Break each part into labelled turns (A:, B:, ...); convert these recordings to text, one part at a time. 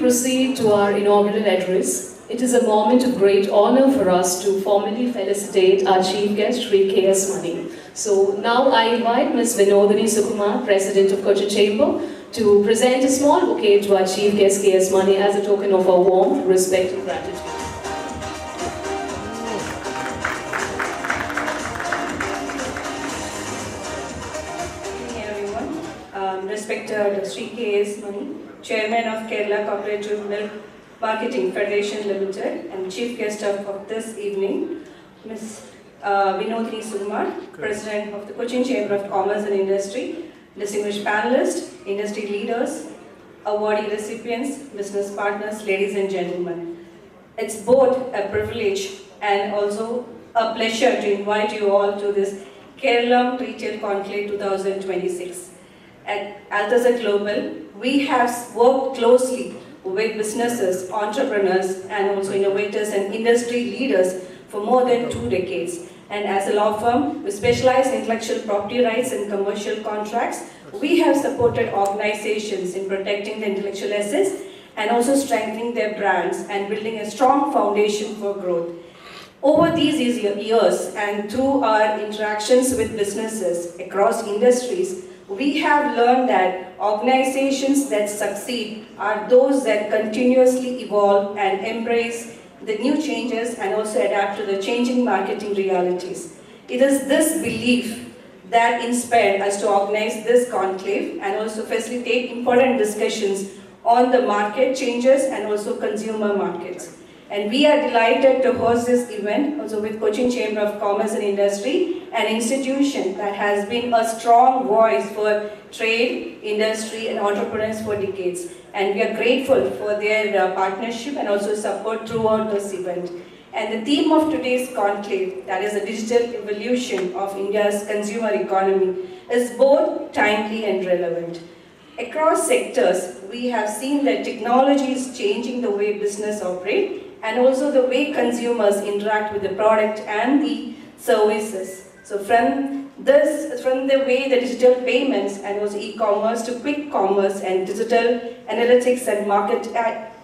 A: proceed to our inaugural address, it is a moment of great honor for us to formally felicitate our chief guest, Shri K.S. Mani. So now I invite Ms. Vinodini Sukumar, President of Cochin Chamber, to present a small bouquet to our chief guest, K.S. Mani, as a token of our warmth, respect and gratitude.
B: Respected Shri K.S. Mani, Chairman of Kerala Cooperative Milk Marketing Federation Limited, and Chief Guest of this evening, Ms. Vinodini Sukumar, President of the Cochin Chamber of Commerce and Industry, distinguished panelists, industry leaders, awardee recipients, business partners, ladies and gentlemen. It's both a privilege and also a pleasure to invite you all to this Keralam Retail Conclave 2026. At Altazza Global, we have worked closely with businesses, entrepreneurs, and also innovators and industry leaders for more than 2 decades. And as a law firm, we specialize in intellectual property rights and commercial contracts. We have supported organizations in protecting the intellectual assets and also strengthening their brands and building a strong foundation for growth. Over these years and through our interactions with businesses across industries, we have learned that organizations that succeed are those that continuously evolve and embrace the new changes and also adapt to the changing marketing realities. It is this belief that inspired us to organize this conclave and also facilitate important discussions on the market changes and also consumer markets. And we are delighted to host this event also with Cochin Chamber of Commerce and Industry, an institution that has been a strong voice for trade, industry and entrepreneurs for decades. And we are grateful for their partnership and also support throughout this event. And the theme of today's conclave, that is the digital evolution of India's consumer economy, is both timely and relevant. Across sectors, we have seen that technology is changing the way business operates and also the way consumers interact with the product and the services. So from the way the digital payments and also e-commerce to quick commerce and digital analytics and market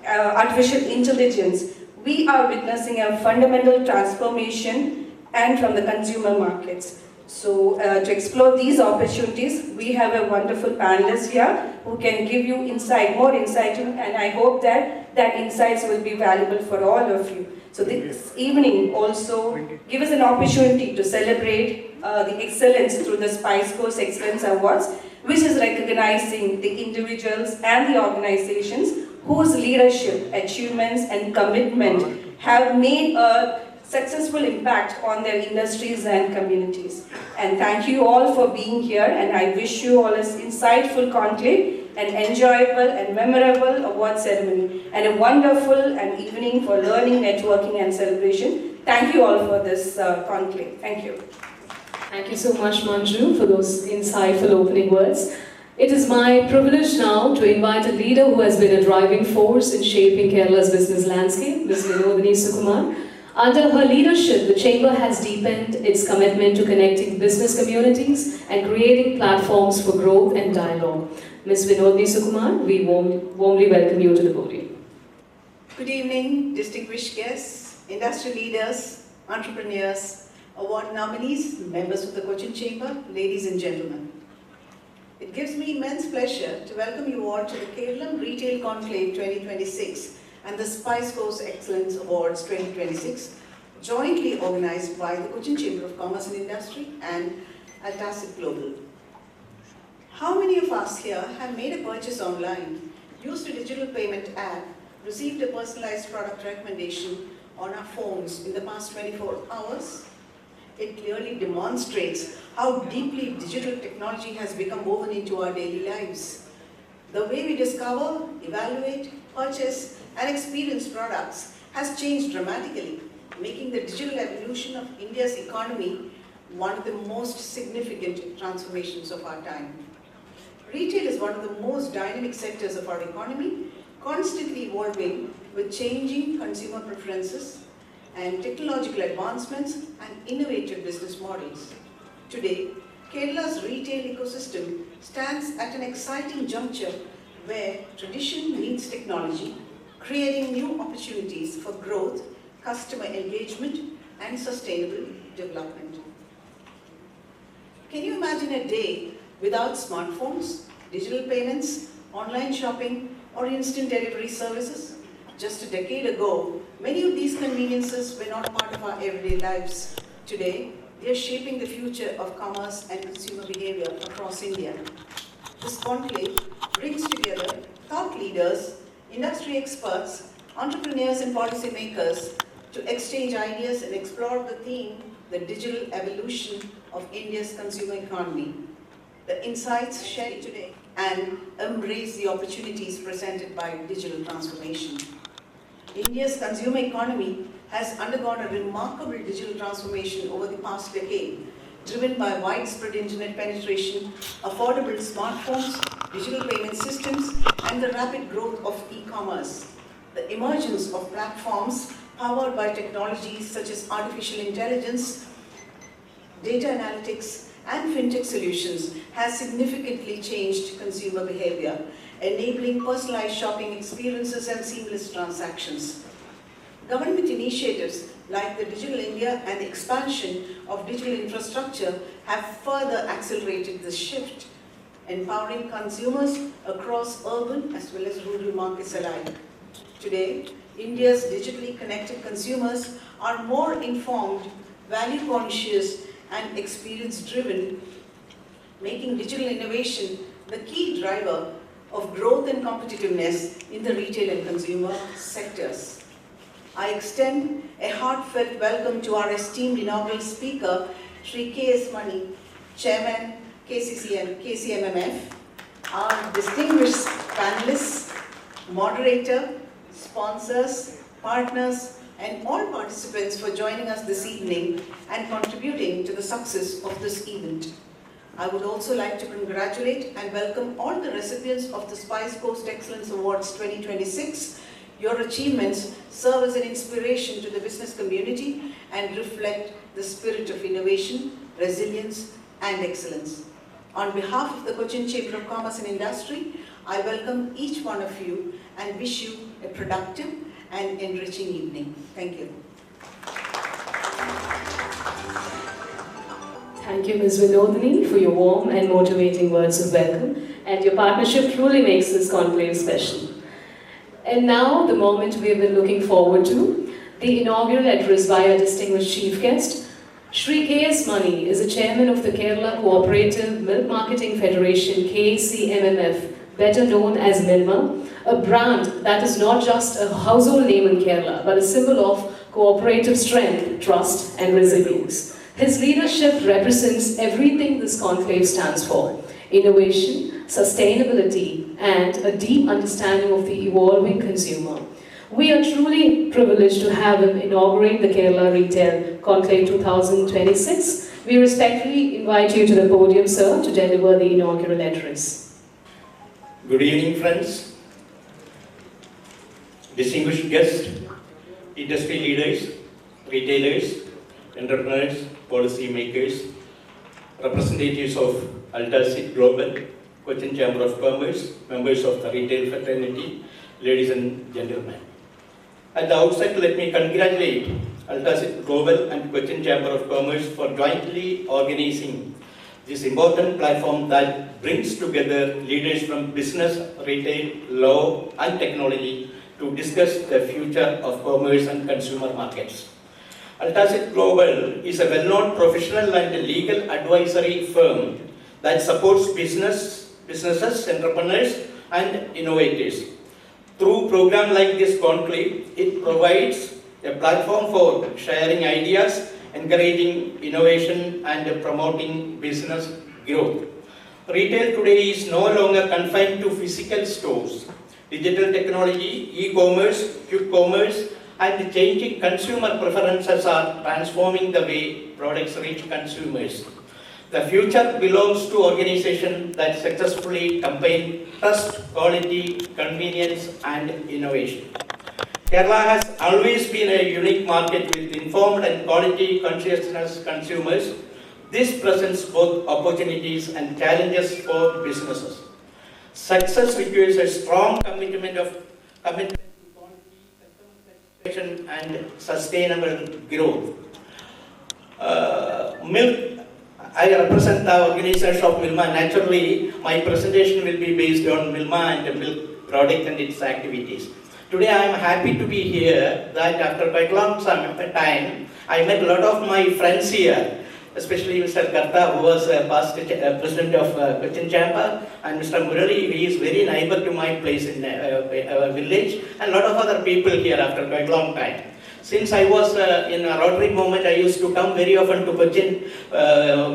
B: artificial intelligence, we are witnessing a fundamental transformation and from the consumer markets. So to explore these opportunities, we have a wonderful panelist here who can give you more insight, and I hope that insights will be valuable for all of you. So this evening also give us an opportunity to celebrate the excellence through the Spice Coast Excellence Awards, which is recognizing the individuals and the organizations whose leadership, achievements and commitment have made a successful impact on their industries and communities. And thank you all for being here, and I wish you all an insightful conclave, an enjoyable and memorable award ceremony, and a wonderful evening for learning, networking and celebration. Thank you all for this conclave. Thank you.
A: Thank you so much, Manju, for those insightful opening words. It is my privilege now to invite a leader who has been a driving force in shaping Kerala's business landscape, Ms. Vinodini Sukumar. Under her leadership, the Chamber has deepened its commitment to connecting business communities and creating platforms for growth and dialogue. Ms. Vinodini Sukumar, we warmly welcome you to the podium.
C: Good evening, distinguished guests, industry leaders, entrepreneurs, award nominees, members of the Cochin Chamber, ladies and gentlemen. It gives me immense pleasure to welcome you all to the Keralam Retail Conclave 2026 and the Spice Coast Excellence Awards 2026, jointly organized by the Cochin Chamber of Commerce and Industry and Altazza Global. How many of us here have made a purchase online, used a digital payment app, received a personalized product recommendation on our phones in the past 24 hours? It clearly demonstrates how deeply digital technology has become woven into our daily lives. The way we discover, evaluate, purchase, and experience products has changed dramatically, making the digital evolution of India's economy one of the most significant transformations of our time. Retail is one of the most dynamic sectors of our economy, constantly evolving with changing consumer preferences and technological advancements and innovative business models. Today, Kerala's retail ecosystem stands at an exciting juncture where tradition meets technology, creating new opportunities for growth, customer engagement, and sustainable development. Can you imagine a day without smartphones, digital payments, online shopping, or instant delivery services? Just a decade ago, many of these conveniences were not part of our everyday lives. Today, they are shaping the future of commerce and consumer behavior across India. This conclave brings together thought leaders, industry experts, entrepreneurs and policymakers to exchange ideas and explore the theme, the digital evolution of India's consumer economy. The insights shared today and embrace the opportunities presented by digital transformation. India's consumer economy has undergone a remarkable digital transformation over the past decade, driven by widespread internet penetration, affordable smartphones, digital payment systems, and the rapid growth of e-commerce. The emergence of platforms powered by technologies such as artificial intelligence, data analytics, and fintech solutions has significantly changed consumer behavior, enabling personalized shopping experiences and seamless transactions. Government initiatives like the Digital India and the expansion of digital infrastructure have further accelerated this shift, empowering consumers across urban as well as rural markets alike. Today, India's digitally connected consumers are more informed, value-conscious, and experience-driven, making digital innovation the key driver of growth and competitiveness in the retail and consumer sectors. I extend a heartfelt welcome to our esteemed inaugural speaker, Shri K.S. Mani, Chairman, KCMMF, our distinguished panelists, moderator, sponsors, partners, and all participants for joining us this evening and contributing to the success of this event. I would also like to congratulate and welcome all the recipients of the Spice Coast Excellence Awards 2026. Your achievements serve as an inspiration to the business community and reflect the spirit of innovation, resilience, and excellence. On behalf of the Cochin Chamber of Commerce and Industry, I welcome each one of you and wish you a productive and enriching evening. Thank you.
A: Thank you, Ms. Vinodini, for your warm and motivating words of welcome, and your partnership truly makes this conclave special. And now, the moment we have been looking forward to, the inaugural address by our distinguished chief guest. Shri K.S. Mani is the chairman of the Kerala Cooperative Milk Marketing Federation, KCMMF, better known as Milma, a brand that is not just a household name in Kerala, but a symbol of cooperative strength, trust, and resilience. His leadership represents everything this conclave stands for: innovation, sustainability, and a deep understanding of the evolving consumer. We are truly privileged to have him inaugurate the Kerala Retail Conclave 2026. We respectfully invite you to the podium, sir, to deliver the inaugural address.
D: Good evening, friends, distinguished guests, industry leaders, retailers, entrepreneurs, policy makers, representatives of Altacit Global, Cochin Chamber of Commerce, members of the retail fraternity, ladies and gentlemen. At the outset, let me congratulate Altacit Global and Cochin Chamber of Commerce for jointly organizing this important platform that brings together leaders from business, retail, law, and technology to discuss the future of commerce and consumer markets. Altacit Global is a well-known professional and legal advisory firm that supports businesses, entrepreneurs, and innovators. Through programs like this conclave, it provides a platform for sharing ideas, encouraging innovation, and promoting business growth. Retail today is no longer confined to physical stores. Digital technology, e-commerce, quick commerce, and changing consumer preferences are transforming the way products reach consumers. The future belongs to organizations that successfully combine trust, quality, convenience, and innovation. Kerala has always been a unique market with informed and quality conscious consumers. This presents both opportunities and challenges for businesses. Success requires a strong commitment to protection and sustainable growth. Milk, I represent the organization of Milma. Naturally, my presentation will be based on Milma and the milk product and its activities. Today I am happy to be here that after quite a long time, I met a lot of my friends here, especially Mr. Karta, who was past president of Cochin Chamber, and Mr. Murali, he is very neighbor to my place in our village, and a lot of other people here after quite a long time. Since I was in a Rotary movement, I used to come very often to Cochin,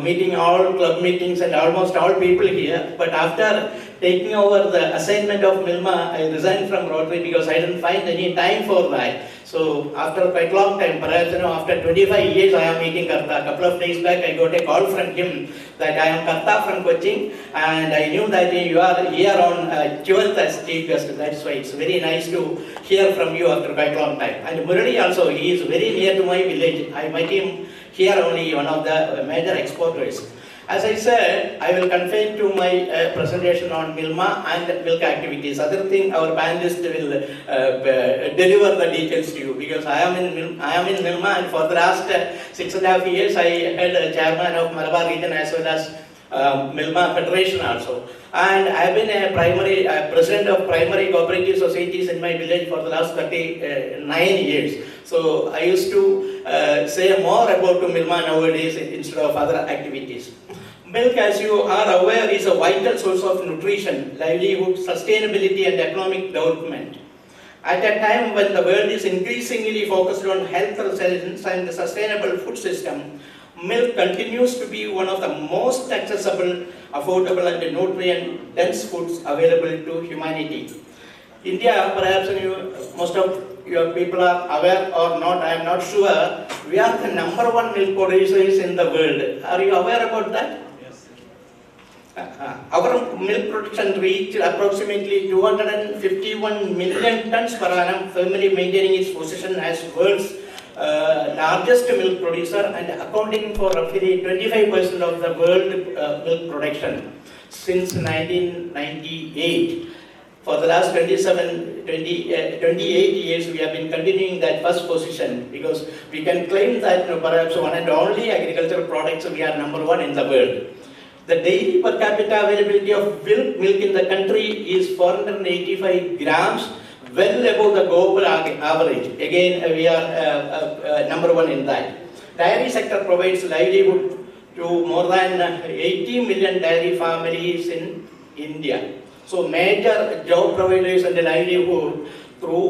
D: meeting all club meetings and almost all people here. But after taking over the assignment of Milma, I resigned from Rotary because I didn't find any time for that. So after quite a long time, perhaps after 25 years, I am meeting Karta. A couple of days back, I got a call from him that I am Karta from Cochin, and I knew that you are here on 12th as chief guest. That's why it's very nice to hear from you after quite a long time. And Murali also, he is very near to my village. I met him here only, one of the major exporters. As I said, I will confine to my presentation on Milma and milk activities. Other thing, our panelist will deliver the details to you, because I am in Milma, and for the last 6.5 years, I had a chairman of Malabar region as well as Milma Federation also. And I have been a president of primary cooperative societies in my village for the last 39 years. So I used to say more about Milma nowadays instead of other activities. Milk, as you are aware, is a vital source of nutrition, livelihood, sustainability and economic development. At a time when the world is increasingly focused on health resilience and the sustainable food system, milk continues to be one of the most accessible, affordable and nutrient-dense foods available to humanity. India, perhaps most of your people are aware or not, I am not sure, we are the #1 milk producers in the world. Are you aware about that? Our milk production reached approximately 251 million tons per annum, firmly maintaining its position as world's largest milk producer and accounting for roughly 25% of the world milk production since 1998. For the last 28 years, we have been continuing that first position, because we can claim that perhaps one and only agricultural products, we are #1 in the world. The daily per capita availability of milk in the country is 485 grams, well above the global average. Again, we are #1 in that. Dairy sector provides livelihood to more than 80 million dairy families in India. So major job providers and livelihood through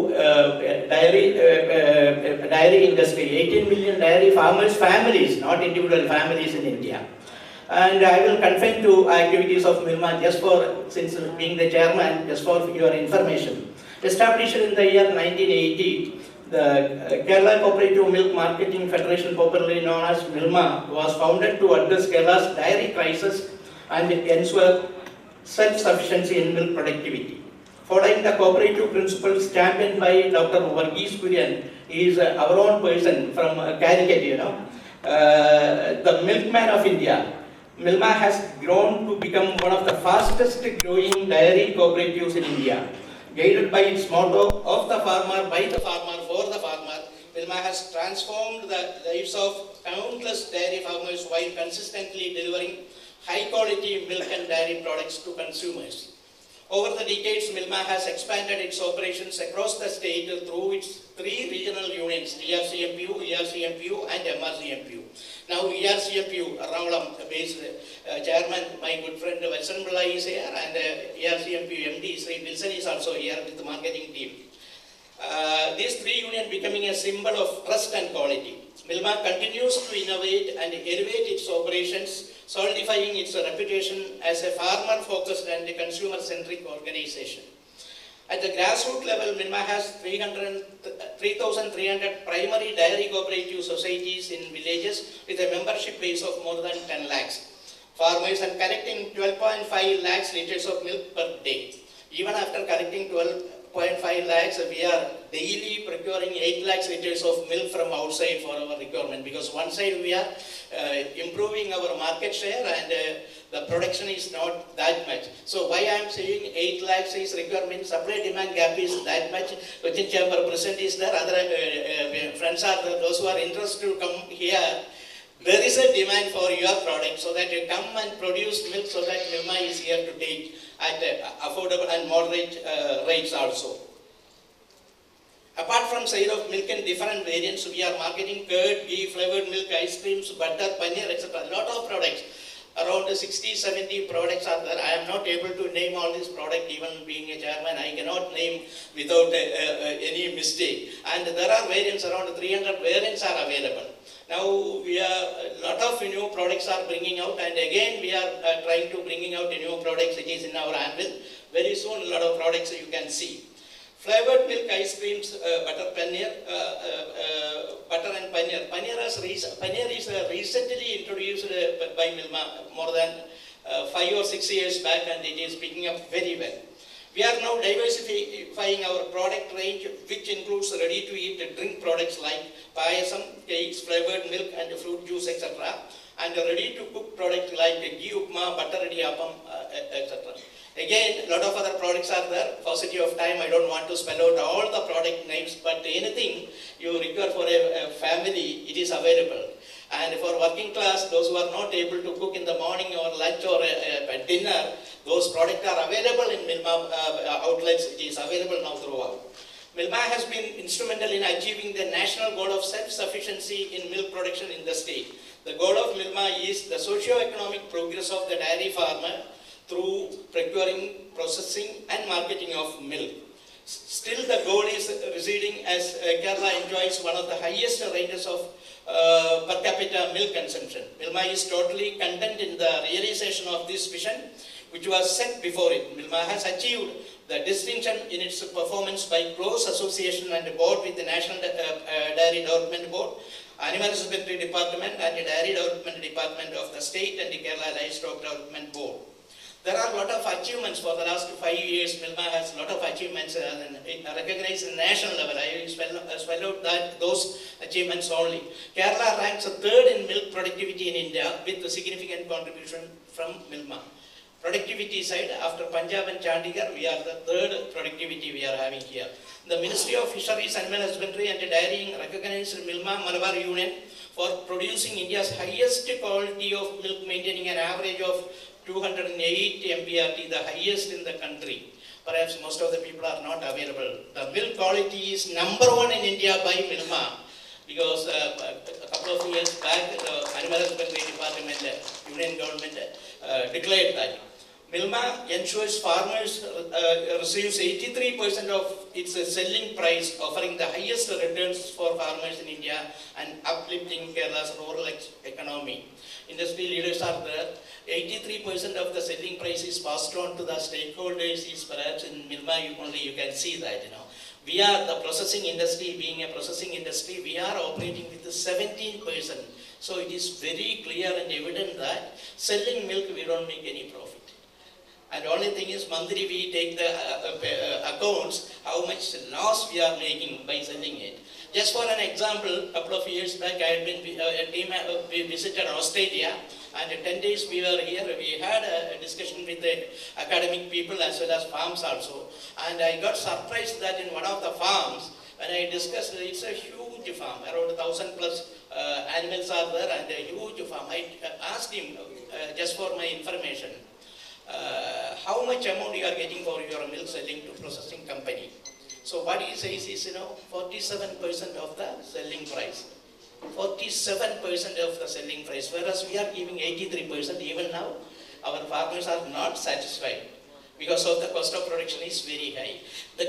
D: dairy industry, 18 million dairy farmers, families, not individual families in India. And I will confine to activities of Milma just for, since being the chairman, just for your information. Established in the year 1980, the Kerala Cooperative Milk Marketing Federation, popularly known as Milma, was founded to address Kerala's dairy crisis and ensure self-sufficiency in milk productivity. Following the cooperative principles championed by Dr. Varghese Kurian, he is our own person from Calicut, the milkman of India. Milma has grown to become one of the fastest growing dairy cooperatives in India. Guided by its motto of the farmer, by the farmer, for the farmer, Milma has transformed the lives of countless dairy farmers while consistently delivering high quality milk and dairy products to consumers. Over the decades, Milma has expanded its operations across the state through its 3 regional units, ERCMPU, ERCMPU and MRCMPU. Now ERCMPU, Keralam based chairman, my good friend Wilson Billa is here, and ERCMPU MD Sri Wilson is also here with the marketing team. These 3 unions becoming a symbol of trust and quality. Milma continues to innovate and elevate its operations, solidifying its reputation as a farmer-focused and consumer-centric organization. At the grassroots level, Milma has 3,300 primary dairy cooperative societies in villages with a membership base of more than 10 lakhs. Farmers are collecting 12.5 lakhs liters of milk per day. Even after collecting 12.5 lakhs, we are daily procuring 8 lakhs liters of milk from outside for our requirement, because one side we are improving our market share, and the production is not that much. So why I am saying 8 lakhs is requirement, supply demand gap is that much. Cochin Chamber present is there, other friends are there, those who are interested to come here. There is a demand for your product, so that you come and produce milk, so that Milma is here to take at affordable and moderate rates also. Apart from sale of milk in different variants, we are marketing curd, ghee, flavored milk, ice creams, butter, paneer, etc. A lot of products, around 60-70 products are there. I am not able to name all these products, even being a chairman. I cannot name without any mistake. And there are variants, around 300 variants are available. Now we are, a lot of new products are bringing out, and again we are trying to bringing out new products which is in our anvil. Very soon a lot of products you can see. Flavored milk, ice creams, butter paneer, butter and paneer. Paneer is recently introduced by Milma more than 5 or 6 years back, and it is picking up very well. We are now diversifying our product range, which includes ready-to-eat drink products like payasam, cakes, flavored milk and fruit juice, etc. And ready-to-cook products like ghee upma, butter idiyappam, etc. Again, a lot of other products are there. For sake of time, I don't want to spell out all the product names, but anything you require for a family, it is available. And for working class, those who are not able to cook in the morning or lunch or dinner, those products are available in Milma outlets. It is available now throughout. Milma has been instrumental in achieving the national goal of self-sufficiency in milk production in the state. The goal of Milma is the socio-economic progress of the dairy farmer through procuring, processing and marketing of milk. Still the goal is receding, as Kerala enjoys one of the highest rates of per capita milk consumption. Milma is totally content in the realization of this vision, which was set before it. Milma has achieved the distinction in its performance by close association and board with the National Dairy Development Board, Animal Husbandry Department and the Dairy Development Department of the State, and the Kerala Livestock Development Board. There are a lot of achievements for the last 5 years. Milma has a lot of achievements recognized at the national level. I will spell out those achievements only. Kerala ranks 3rd in milk productivity in India with a significant contribution from Milma. Productivity side, after Punjab and Chandigarh, we are the 3rd productivity we are having here. The Ministry of Fisheries, Animal Husbandry and Dairying recognized Milma Malabar Union for producing India's highest quality of milk, maintaining an average of 208 MPRT, the highest in the country. Perhaps most of the people are not available. The milk quality is #1 in India by Milma, because a couple of years back, the Animal Husbandry Department, Union government declared that. Milma ensures farmers receives 83% of its selling price, offering the highest returns for farmers in India and uplifting Kerala's rural economy. Industry leaders are there. 83% of the selling price is passed on to the stakeholders. Is perhaps in Milma only you can see that. We are the processing industry. Being a processing industry, we are operating with 17%. So it is very clear and evident that selling milk we don't make any profit. And the only thing is, monthly we take the accounts, how much loss we are making by selling it. Just for an example, a couple of years back, I had been, a team we visited Australia, and 10 days we were here. We had a discussion with the academic people as well as farms also. And I got surprised that in one of the farms, when I discussed, it's a huge farm, around 1,000 plus animals are there, and a huge farm. I asked him, just for my information, how much amount you are getting for your milk selling to processing company. So what he says is, 47% of the selling price. 47% of the selling price, whereas we are giving 83%. Even now, our farmers are not satisfied because of the cost of production is very high. The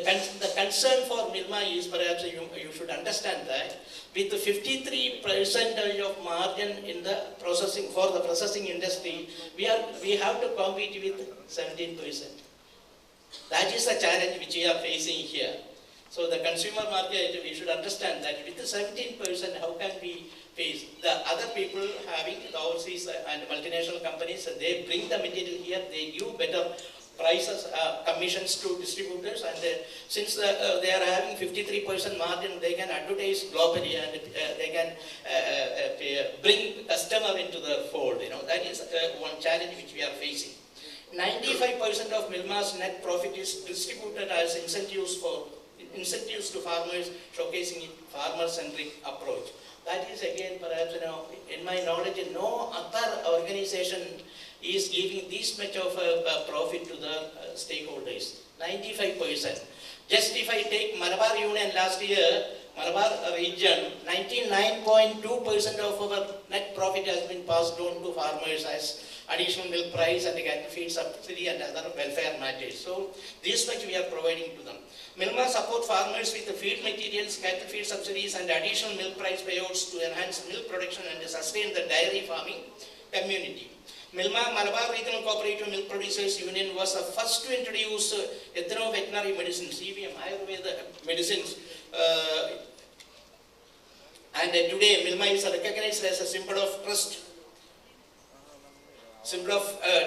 D: concern for Milma is, perhaps you should understand that with the 53% of margin in the processing, for the processing industry, we have to compete with 17%. That is the challenge which we are facing here. So the consumer market, we should understand that with the 17%, how can we face the other people having the overseas and multinational companies, they bring the material here, they give better
E: prices, commissions to distributors, and since they are having 53% margin, they can advertise globally and they can bring customer into the fold. That is one challenge which we are facing. 95% of Milma's net profit is distributed as incentives to farmers, showcasing a farmer-centric approach. That is again, perhaps, in my knowledge, no other organization is giving this much of a profit to the stakeholders. 95%. Just if I take Malabar Union last year, Malabar region, 99.2% of our net profit has been passed on to farmers as additional milk price and the cattle feed subsidy and other welfare matters. So this much we are providing to them. Milma support farmers with the feed materials, cattle feed subsidies and additional milk price payouts to enhance milk production and sustain the dairy farming community. Milma Malabar Regional Cooperative Milk Producers Union was the first to introduce ethno-veterinary medicines, EVM, Ayurveda medicines. And today Milma is recognized as a symbol of trust.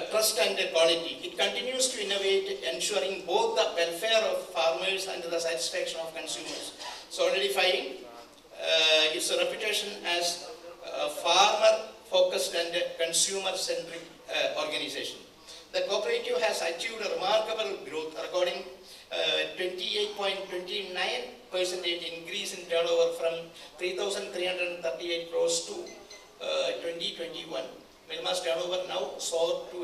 E: Trust and quality. It continues to innovate, ensuring both the welfare of farmers and the satisfaction of consumers, solidifying its reputation as a farmer-focused and consumer-centric organization. The cooperative has achieved a remarkable growth, recording 28.29% increase in turnover from 3,338 crores to 2021. Milma's turnover now soared to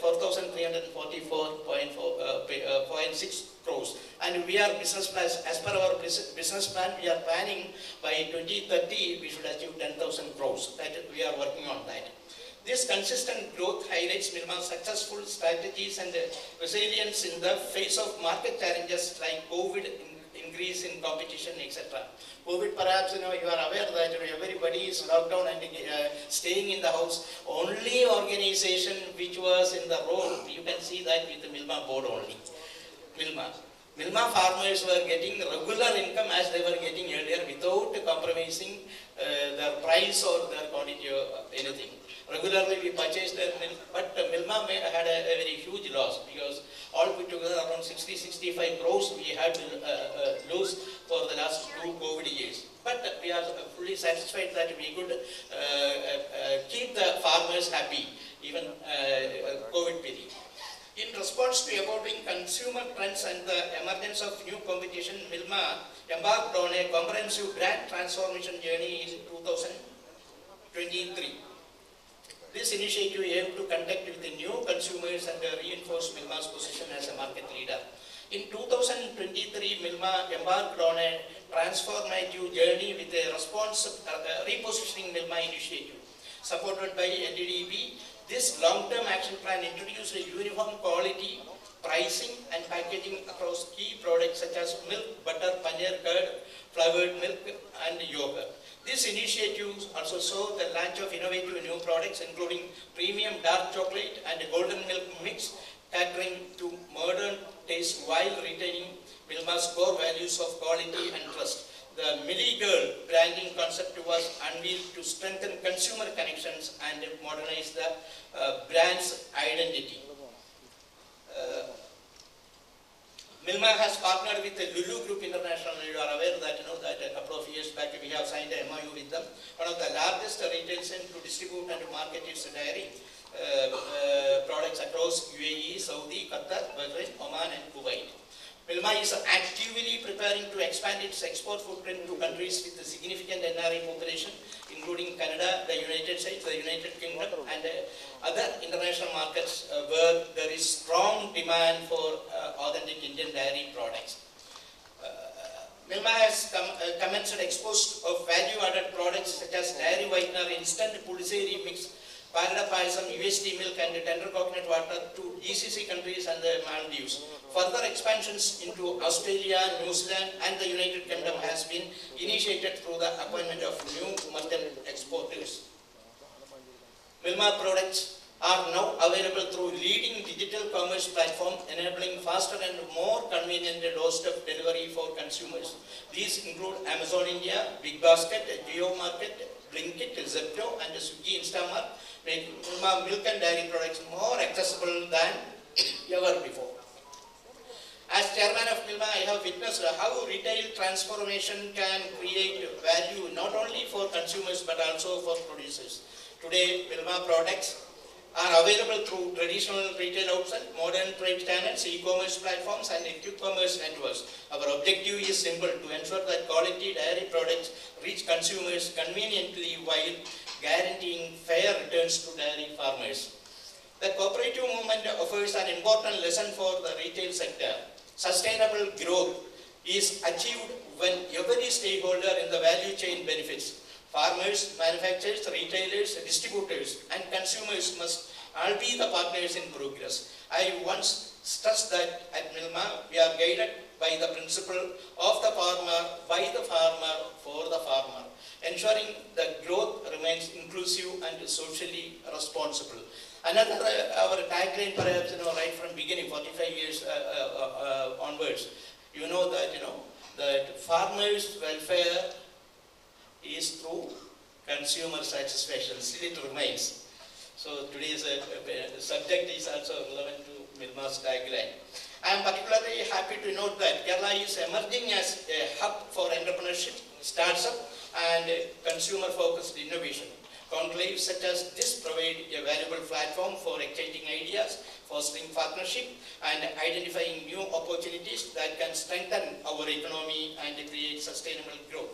E: 4,344.6 crores. And we are business plans, as per our business plan, we are planning by 2030 we should achieve 10,000 crores. That we are working on that. This consistent growth highlights Milma's successful strategies and resilience in the face of market challenges like COVID, increase in competition, etc. COVID, perhaps you are aware that everybody is locked down and staying in the house. Only organization which was in the role, you can see that with the Milma board only. Milma farmers were getting regular income as they were getting earlier without compromising their price or their quantity or anything. Regularly we purchased their milk, but Milma had a very huge loss because all put together around 60-65 crores we had to lose for the last 2 COVID years. But we are fully satisfied that we could keep the farmers happy even COVID period. In response to evolving consumer trends and the emergence of new competition, Milma embarked on a comprehensive brand transformation journey in 2023. This initiative aimed to connect with the new consumers and reinforce Milma's position as a market leader. In 2023, Milma embarked on a transformative journey with a repositioning Milma initiative. Supported by NDDB, this long-term action plan introduced a uniform quality, pricing and packaging across key products such as milk, butter, paneer, curd, flavored milk and yogurt. This initiative also saw the launch of innovative new products including premium dark chocolate and golden milk mix, catering to modern taste while retaining Milma's core values of quality and trust. The Millie Girl branding concept was unveiled to strengthen consumer connections and modernize the brand's identity. Milma has partnered with the Lulu Group International. You are aware that that a couple of years back we have signed a MOU with them. One of the largest retail chains to distribute and to market its dairy products across UAE, Saudi, Qatar, Bahrain, Oman and Kuwait. Milma is actively preparing to expand its export footprint to countries with a significant NRI population, including Canada, the United States, the United Kingdom, and other international markets where there is strong demand for authentic Indian dairy products. Milma has commenced exports of value-added products such as dairy whitener, instant pulseri mix, Parada Payasam, USD milk and tender coconut water to GCC countries and the Maldives. Further expansions into Australia, New Zealand and the United Kingdom has been initiated through the appointment of new merchant exporters. Milma products are now available through leading digital commerce platform enabling faster and more convenient doorstep delivery for consumers. These include Amazon India, Big Basket, Geo Market, Blinkit, Zepto and Swiggy Instamart, making Milma milk and dairy products more accessible than ever before. As chairman of Milma, I have witnessed how retail transformation can create value not only for consumers but also for producers. Today, Milma products are available through traditional retail outlets, modern trade channels, e-commerce platforms and quick commerce networks. Our objective is simple: to ensure that quality dairy products reach consumers conveniently while guaranteeing fair returns to dairy farmers. The cooperative movement offers an important lesson for the retail sector. Sustainable growth is achieved when every stakeholder in the value chain benefits. Farmers, manufacturers, retailers, distributors and consumers must all be the partners in progress. I once stressed that at Milma we are guided by the principle of the farmer, by the farmer, for the farmer, ensuring that growth remains inclusive and socially responsible. Another, our tagline perhaps, right from beginning, 45 years onwards, that farmers' welfare is through consumer satisfaction. Still it remains. So today's subject is also relevant to Milma's tagline. I am particularly happy to note that Kerala is emerging as a hub for entrepreneurship, startup and consumer-focused innovation. Conclaves such as this provide a valuable platform for exchanging ideas, fostering partnership and identifying new opportunities that can strengthen our economy and create sustainable growth.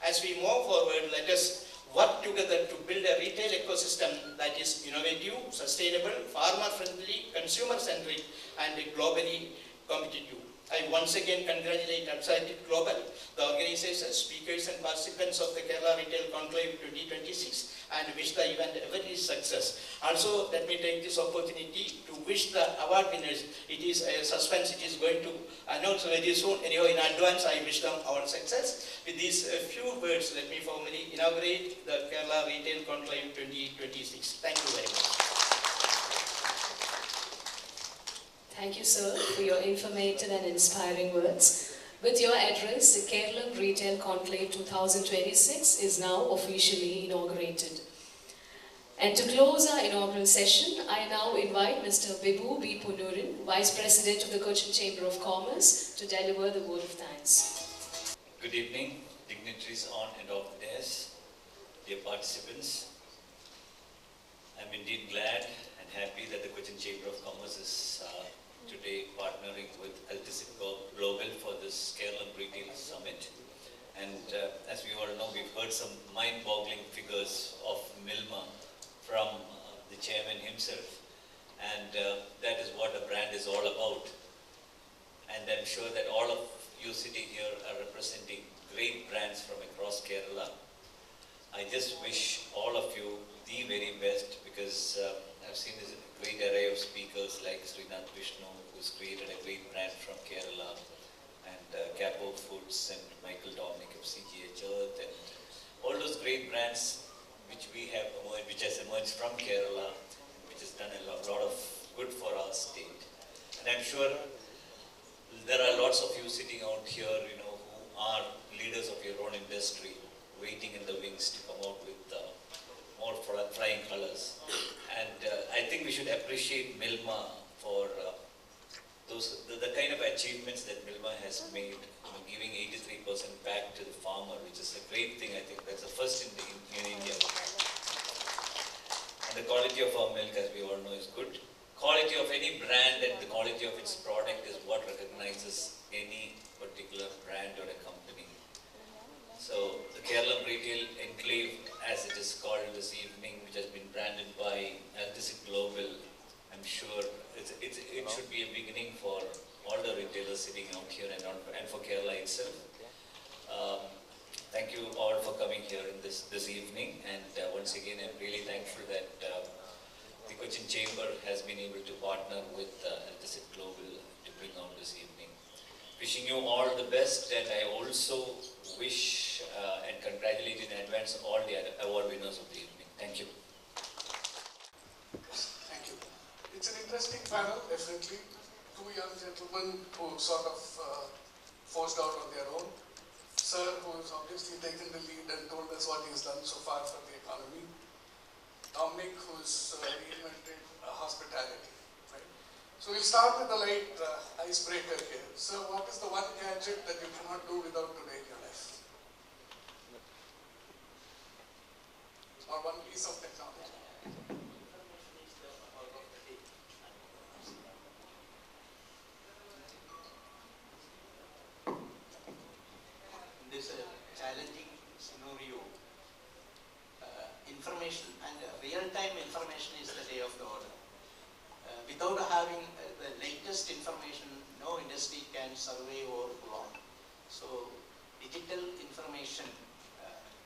E: As we move forward, let us work together to build a retail ecosystem that is innovative, sustainable, farmer-friendly, consumer-centric and globally competitive. I once again congratulate Upside Global, the organizers, speakers and participants of the Kerala Retail Conclave 2026 and wish the event every success. Also, let me take this opportunity to wish the award winners. It is a suspense, it is going to announce very soon. Anyhow, in advance, I wish them all success. With these few words, let me formally inaugurate the Kerala Retail Conclave 2026. Thank you very much.
A: Thank you, sir, for your informative and inspiring words. With your address, the Keralam Retail Conclave 2026 is now officially inaugurated. And to close our inaugural session, I now invite Mr. Bibu B. Punurin, Vice President of the Cochin Chamber of Commerce, to deliver the word of thanks.
F: Good evening, dignitaries on and off the dais, dear participants. I'm indeed glad and happy that the Cochin Chamber of Commerce is today partnering with Alticip Global for this Keralam Retail Summit. And as we all know, we've heard some mind-boggling figures of Milma from the chairman himself. And that is what a brand is all about. And I'm sure that all of you sitting here are representing great brands from across Kerala. I just wish all of you the very best, because I've seen this great array of speakers like Srinath Vishnu, who's created a great brand from Kerala, and Capo Foods and Michael Dominic of CGH Earth, and all those great brands which we have emerged, which has emerged from Kerala, which has done a lot of good for our state. And I'm sure there are lots of you sitting out here, who are leaders of your own industry, waiting in the wings to come out with more flying colors. And I think we should appreciate Milma for the kind of achievements that Milma has made, giving 83% back to the farmer, which is a great thing. I think that's the first in India. And the quality of our milk, as we all know, is good. Quality of any brand and the quality of its product is what recognizes any particular brand or a company. So the Keralam Retail Enclave, as it is called this evening, which has been branded by Alticip Global, I'm sure it should be a beginning for all the retailers sitting out here and for Kerala itself. Thank you all for coming here in this evening, and once again I'm really thankful that the Cochin Chamber has been able to partner with Alticip Global to bring out this evening. Wishing you all the best, and I also wish and congratulate in advance all the award winners of the evening. Thank you.
G: Thank you. It's an interesting panel, definitely. Two young gentlemen who sort of forced out on their own. Sir, who has obviously taken the lead and told us what he has done so far for the economy. Dominic, who's reinvented hospitality. Right? So we'll start with the light icebreaker here. So what is the one gadget that you cannot do without today in your life? Or one piece of technology?
E: In this challenging scenario, information and real-time information is the day of the order. Without having the latest information, no industry can survive or go on. So, digital information,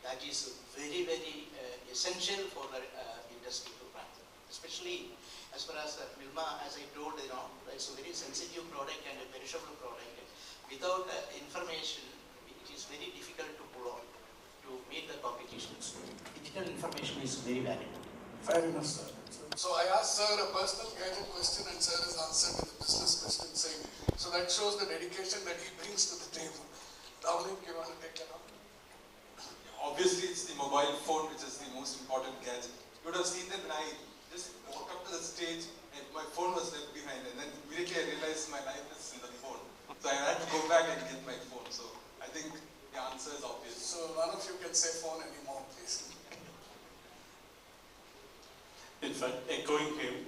E: that is very, very essential for the industry to run. Especially as far as Milma, as I told, it's a very sensitive product and a perishable product. Without information, it is very difficult to pull on to meet the competition. So, digital information is very valuable.
G: Fair enough, sir. So I asked sir a personal gadget question and sir has answered with a business question saying, so that shows the dedication that he brings to the table. Dominic, you want to take that up?
H: Obviously, it's the mobile phone which is the most important gadget. You would have seen that when I just walked up to the stage, and my phone was left behind, and then immediately I realized my life is in the phone. So I had to go back and get my phone. So I think the answer is obvious.
G: So none of you can say phone anymore, please.
I: In fact, echoing him,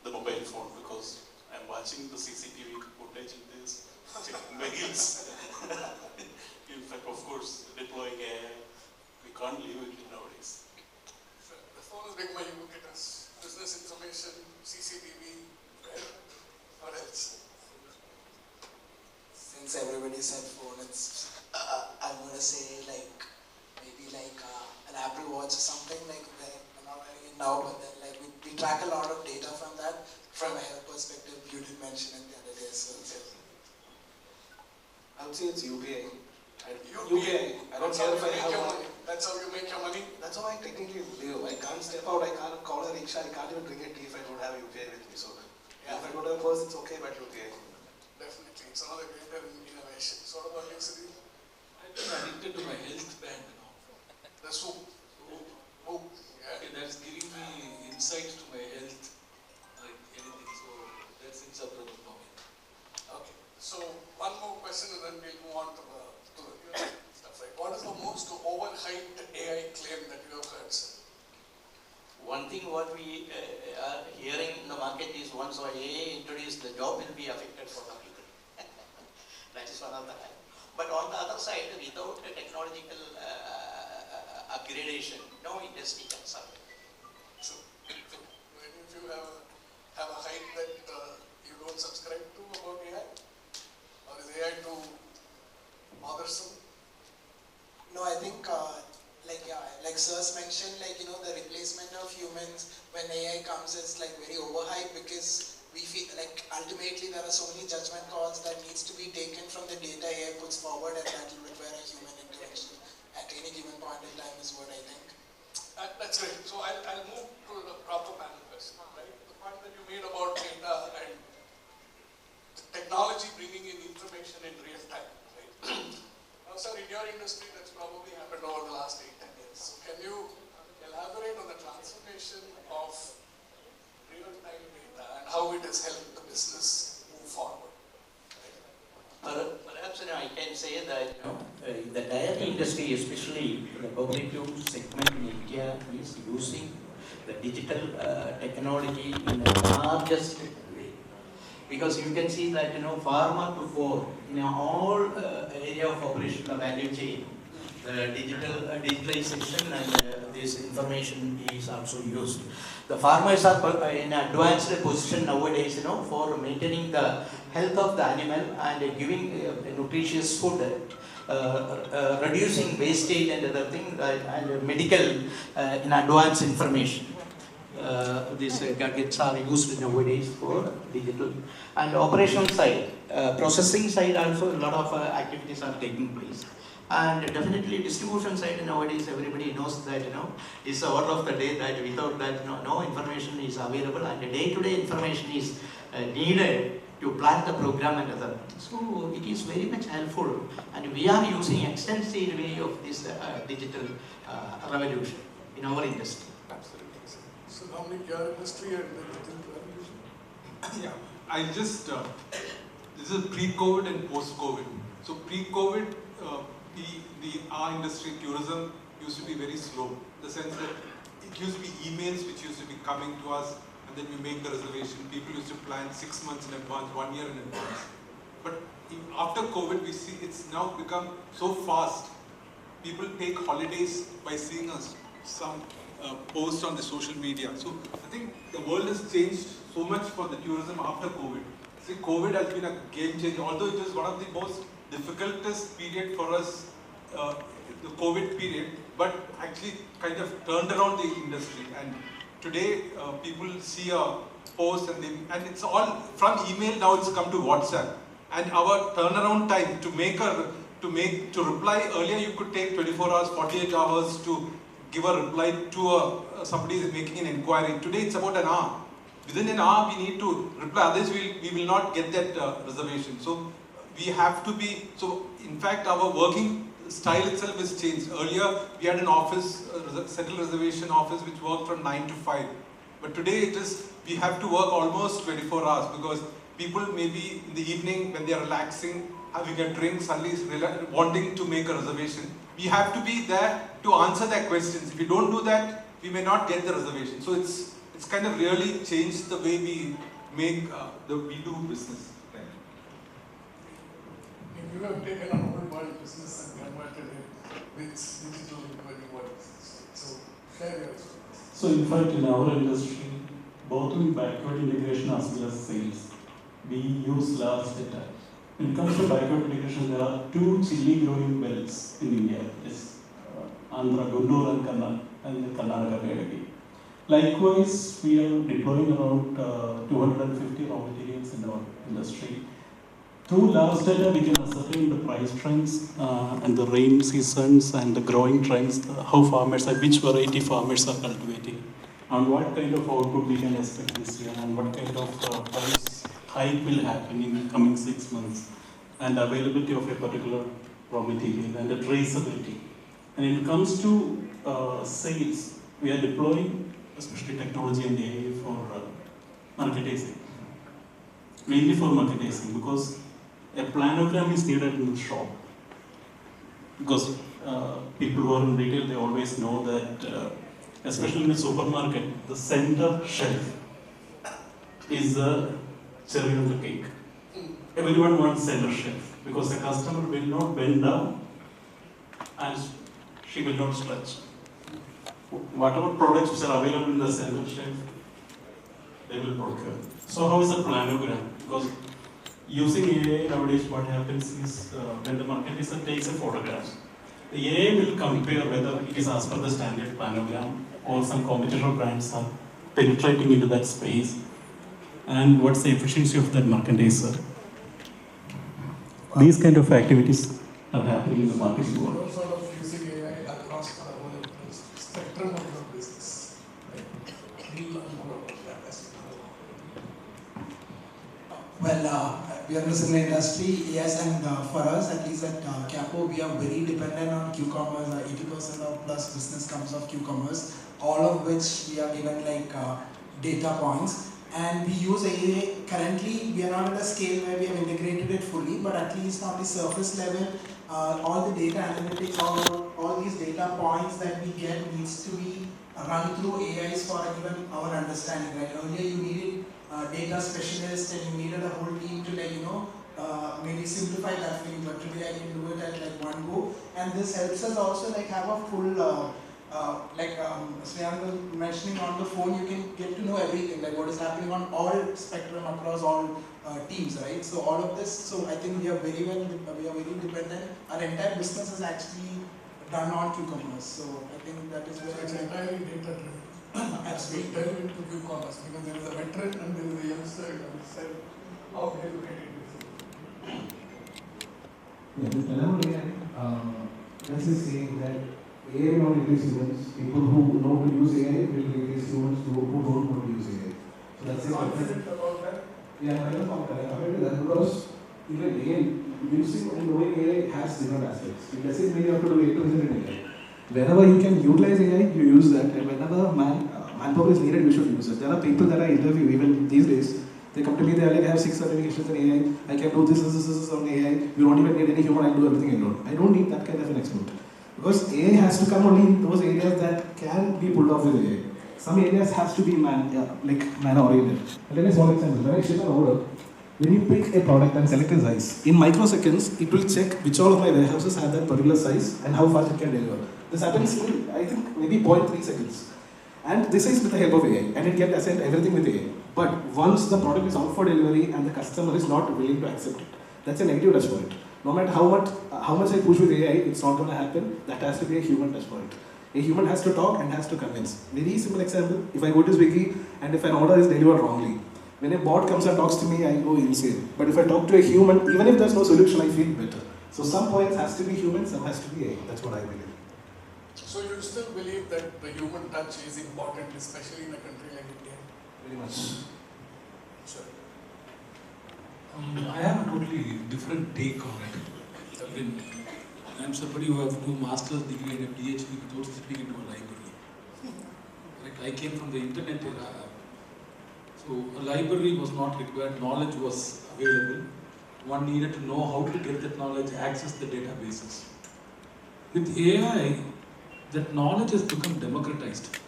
I: the mobile phone, because I'm watching the CCTV footage in this, checking mails. In fact, of course, deploying AI, we can't live with it nowadays.
G: The phone is big when you look at us. Business information, CCTV, right? What else?
J: Since everybody said phone, it's, I'm going to say maybe an Apple Watch or something I'm not wearing it now, but then we track a lot of data from that. From a health perspective, you did mention it the other day as well.
K: I would say it's UPI.
G: UPI.
K: I don't care if I have one.
G: That's how you make your money?
K: That's how I technically live. I can't step out, I can't call a rickshaw, I can't even drink a tea if I don't have UPI with me. So if I go to a purse, it's okay, but UPI.
G: Definitely. It's another greater innovation. So what about you, Siddhi?
L: I've been addicted to my health band now.
G: The soup. Oh, yeah.
L: Okay, that's giving me insight to my health, like anything. So that's inseparable for me.
G: Okay. So one more question and then we'll move on to the stuff. Right? What is the most overhyped AI claim that you have heard, sir?
E: One thing what we are hearing in the market is once AI introduced, the job will be affected for the people. That is one of the. But on the other side, without a technological upgradation, no industry can survive.
G: So, any of you have a hype that you don't subscribe to about AI? Or is AI too bothersome?
J: No, I think, like Sir's mentioned, the replacement of humans when AI comes is very overhyped because we feel ultimately there are so many judgment calls that needs to be taken from the data AI puts forward, and that will require a human intervention at any given point in time is what I think.
G: That's great. So I'll move to the proper panel question, right? The point that you made about data and technology bringing in information in real time, right? Now, sir, in your industry, that's probably happened over the last 8-10 years. So can you elaborate on the transformation of real-time data and how it has helped the business move forward?
E: Perhaps I can say that the dairy industry, especially the cooperative segment in India, is using the digital technology in the largest way. Because you can see that farmer to fork in all area of operation, the value chain, the digitalization and this information is also used. The farmers are in advanced position nowadays, for maintaining the health of the animal and giving nutritious food, reducing wastage and other things, and medical in advanced information. These gadgets are used nowadays for digital and operational side, processing side also a lot of activities are taking place. And definitely distribution side nowadays everybody knows that it's the order of the day that without that no information is available, and day-to-day information is needed to plan the program and other. So it is very much helpful, and we are using extensively of this digital revolution in our industry.
G: Absolutely. So Dominic, your industry and the digital revolution?
H: Yeah, I just, this is pre-COVID and post-COVID. So pre-COVID, our industry, tourism, used to be very slow. In the sense that it used to be emails which used to be coming to us, and then we make the reservation. People used to plan 6 months in advance, 1 year in advance. But after COVID, we see it's now become so fast. People take holidays by seeing us some post on the social media. So I think the world has changed so much for the tourism after COVID. See, COVID has been a game changer, although it is one of the most difficultest period for us, the COVID period, but actually kind of turned around the industry. And today, people see a post and it's all from email, now it's come to WhatsApp. And our turnaround time to reply, earlier you could take 24 hours, 48 hours to give a reply to somebody is making an inquiry. Today it's about an hour. Within an hour we need to reply, otherwise we will not get that reservation. So we have to be, so in fact our working style itself has changed. Earlier we had an office, settle reservation office which worked from 9 to 5. But today it is, we have to work almost 24 hours because people maybe in the evening when they are relaxing, having a drink, suddenly wanting to make a reservation. We have to be there to answer their questions. If we don't do that, we may not get the reservation. So it's kind of really changed the way we make, we do business.
G: You have taken an old world business and converted it with digital very well. So share your experience.
M: So in fact, in our industry, both in backward integration as well as sales, we use large data. When it comes to backward integration, there are two chili growing belts in India. It's Andhra, Guntur and Karnataka Keralam. Likewise, we are deploying around 250 raw materials in our industry. Through large data, we can ascertain the price trends and the rain seasons and the growing trends, how farmers are, which variety farmers are cultivating, and what kind of output we can expect this year, and what kind of price hike will happen in the coming 6 months, and availability of a particular raw material and the traceability. And when it comes to sales, we are deploying especially technology and AI for marketing, mainly for marketing, because a planogram is needed in the shop. Because people who are in retail, they always know that, especially in a supermarket, the center shelf is the cherry on the cake. Everyone wants center shelf because the customer will not bend down and she will not stretch. Whatever products which are available in the center shelf, they will procure. So how is the planogram? Because using AI nowadays, what happens is when the marketer takes a photograph, the AI will compare whether it is as per the standard planogram or some competitor brands are penetrating into that space, and what's the efficiency of that merchandiser. These kind of activities are happening in the marketing world.
G: You're sort of using AI across the whole spectrum of your business. Right? We'll learn more about that as
J: Well, we are in a similar industry, yes, and for us, at least at Capo, we are very dependent on Q-commerce. 80% of plus business comes of Q-commerce, all of which we are given like data points. And we use AI, currently we are not at a scale where we have integrated it fully, but at least on the surface level, all the data analytics, all these data points that we get needs to be run through AIs for even our understanding, right? Earlier you needed data specialist and you needed a whole team to maybe simplify that for you, but today I can do it at like one go. And this helps us also like have a full Sriyan was mentioning on the phone, you can get to know everything, like what is happening on all spectrum across all teams, right? So all of this, so I think we are very dependent. Our entire business is actually done on Q-commerce, so I think that is where
G: it's entirely data driven.
J: Absolutely.
G: We'll delve into Q-commerce because there is a veteran and there is a youngster who said how they look at it.
K: This is saying that AI will not replace humans. People who know to use AI will replace humans who don't know to use AI. So that's it.
G: Confident about that?
K: Yeah, I'm confident that because even AI, using and knowing AI has different aspects. It doesn't mean you have to do A to Z in AI. Whenever you can utilize AI, you use that. And whenever manpower is needed, we should use it. There are people that I interview even these days. They come to me, they are like, I have 6 certifications in AI, I can do this on AI, we don't even need any human, I'll do everything alone. I don't need that kind of an expert. Because AI has to come only in those areas that can be pulled off with AI. Some areas has to be man-oriented. I'll tell you a small example. When I ship an order, when you pick a product and select a size, in microseconds, it will check which all of my warehouses have that particular size and how fast it can deliver. This happens in, I think, maybe 0.3 seconds. And this is with the help of AI, and it can ascend everything with AI. But once the product is out for delivery and the customer is not willing to accept it, that's a negative touch point. No matter how much I push with AI, it's not going to happen. That has to be a human touch point. A human has to talk and has to convince. Very simple example, if I go to Swiggy and if an order is delivered wrongly, when a bot comes and talks to me, I go insane. But if I talk to a human, even if there's no solution, I feel better. So some points has to be human, some has to be AI. That's what I believe.
G: So you still believe that the human touch is important, especially in a country like India?
K: Very much.
G: Sure.
L: I have a totally different take on it. I mean, I'm somebody who has two master's degree and a PhD without stepping into a library. Like, I came from the internet era, so a library was not required, knowledge was available. One needed to know how to get that knowledge, access the databases. With AI, that knowledge has become democratized.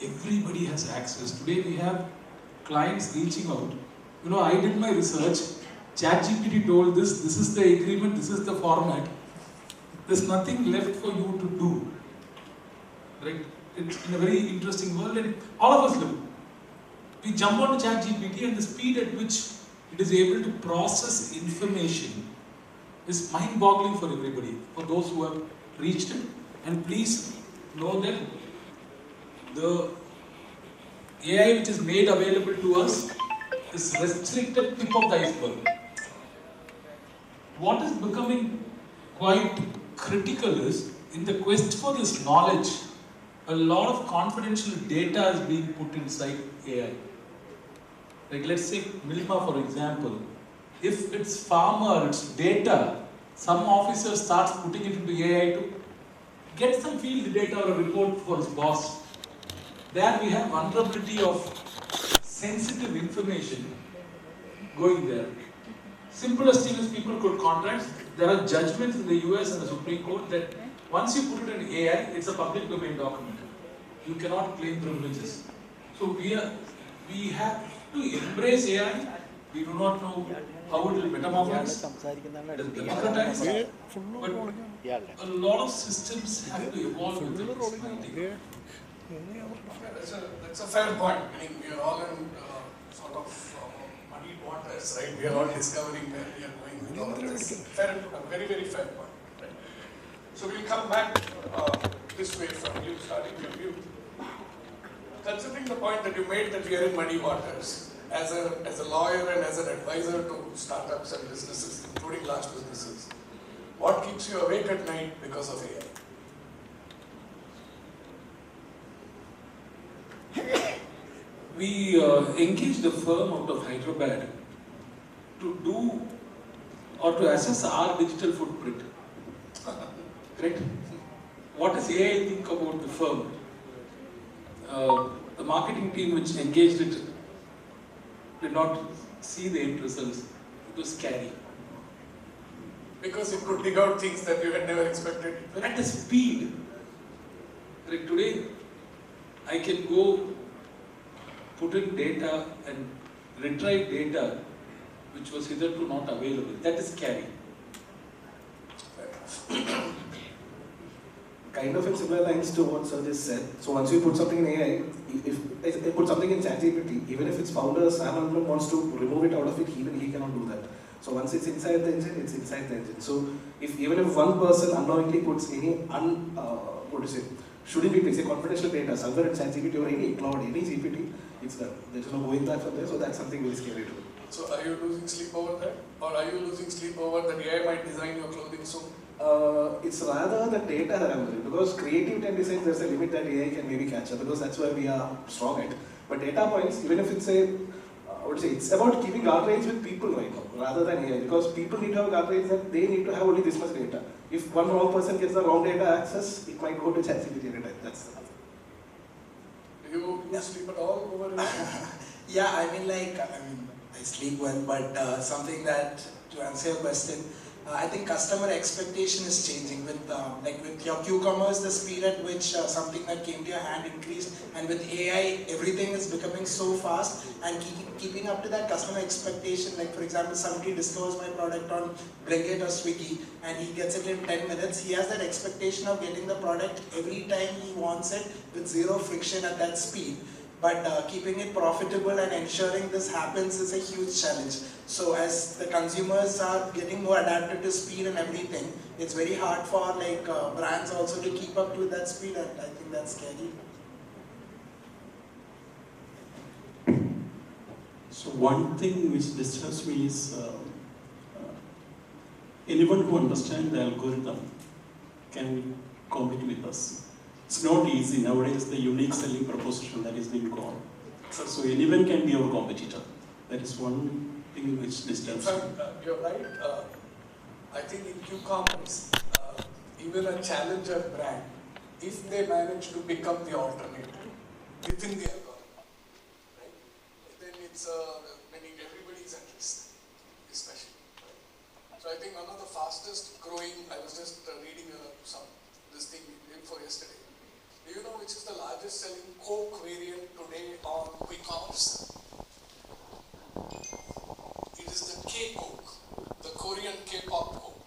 L: Everybody has access. Today we have clients reaching out. You know, I did my research, ChatGPT told this is the agreement, this is the format. There's nothing left for you to do. Right? It's in a very interesting world, and all of us live. We jump on ChatGPT, and the speed at which it is able to process information is mind-boggling for everybody, for those who have reached it. And please know that the AI which is made available to us is restricted tip of the iceberg. What is becoming quite critical is, in the quest for this knowledge, a lot of confidential data is being put inside AI. Like, let's say Milma, for example. If it's farmer, it's data, some officer starts putting it into AI to get some field data or a report for his boss. There we have vulnerability of sensitive information going there. Simplest thing is people could contracts. There are judgments in the US and the Supreme Court that once you put it in AI, it's a public domain document. You cannot claim privileges. So we have to embrace AI. We do not know how it will metamorphose, it is democratized, but a lot of systems have to evolve with it.
G: That's a fair point. I mean, we are all in sort of muddy waters, right? We are all discovering where we are going with all of this. A very, very fair point. Right? So we'll come back this way from you, starting with you. Considering the point that you made that we are in muddy waters, as a lawyer and as an advisor to startups and businesses, including large businesses, what keeps you awake at night because of AI?
L: We engaged a firm out of Hyderabad to do or to assess our digital footprint. Correct? What does AI think about the firm? The marketing team which engaged it did not see the end results. It was scary.
G: Because it could dig out things that you had never expected.
L: At the speed. Like today, I can go put in data and retrieve data which was hitherto not available. That is scary.
K: Kind of in similar lines to what Sir just said. So once you put something in AI, if I put something in ChatGPT, even if its founder Sam Altman wants to remove it out of it, even he cannot do that. So once it's inside the engine, it's inside the engine. So even if one person unknowingly puts any shouldn't be placed, confidential data somewhere in ChatGPT or any cloud, any GPT, it's done. There's no going back from there. So that's something very scary too.
G: So are you losing sleep over that, or are you losing sleep over that AI might design your clothing soon?
K: It's rather the data that I'm worried, because creativity and design, there's a limit that AI can maybe catch up, because that's where we are strong at. But data points, even if it's it's about keeping guardrails with people right now, rather than AI, because people need to have guardrails that they need to have only this much data. If one wrong person gets the wrong data access, it might go to ChatGPT anytime. That's the
G: Do you lose sleep at all over it?
J: Yeah, I sleep well, but something that, to answer your question, I think customer expectation is changing with with your Q-commerce, the speed at which something that came to your hand increased, and with AI, everything is becoming so fast, and keeping up to that customer expectation. Like for example, somebody discovers my product on Blinkit or Swiggy, and he gets it in 10 minutes. He has that expectation of getting the product every time he wants it with zero friction at that speed. But keeping it profitable and ensuring this happens is a huge challenge. So as the consumers are getting more adapted to speed and everything, it's very hard for brands also to keep up with that speed, and I think that's scary.
M: So one thing which disturbs me is anyone who understands the algorithm can compete with us. It's not easy nowadays, the unique selling proposition that is being called. So anyone can be our competitor. That is one thing which disturbs me.
G: In fact, you're right. I think in Q-commerce, even a challenger brand, if they manage to become the alternative within the algorithm, right, then it's meaning everybody's at risk, especially. Right? So I think one of the fastest growing, I was just reading this thing for yesterday. Do you know which is the largest selling Coke variant today on quick commerce? It is the K-Coke, the Korean K-pop Coke.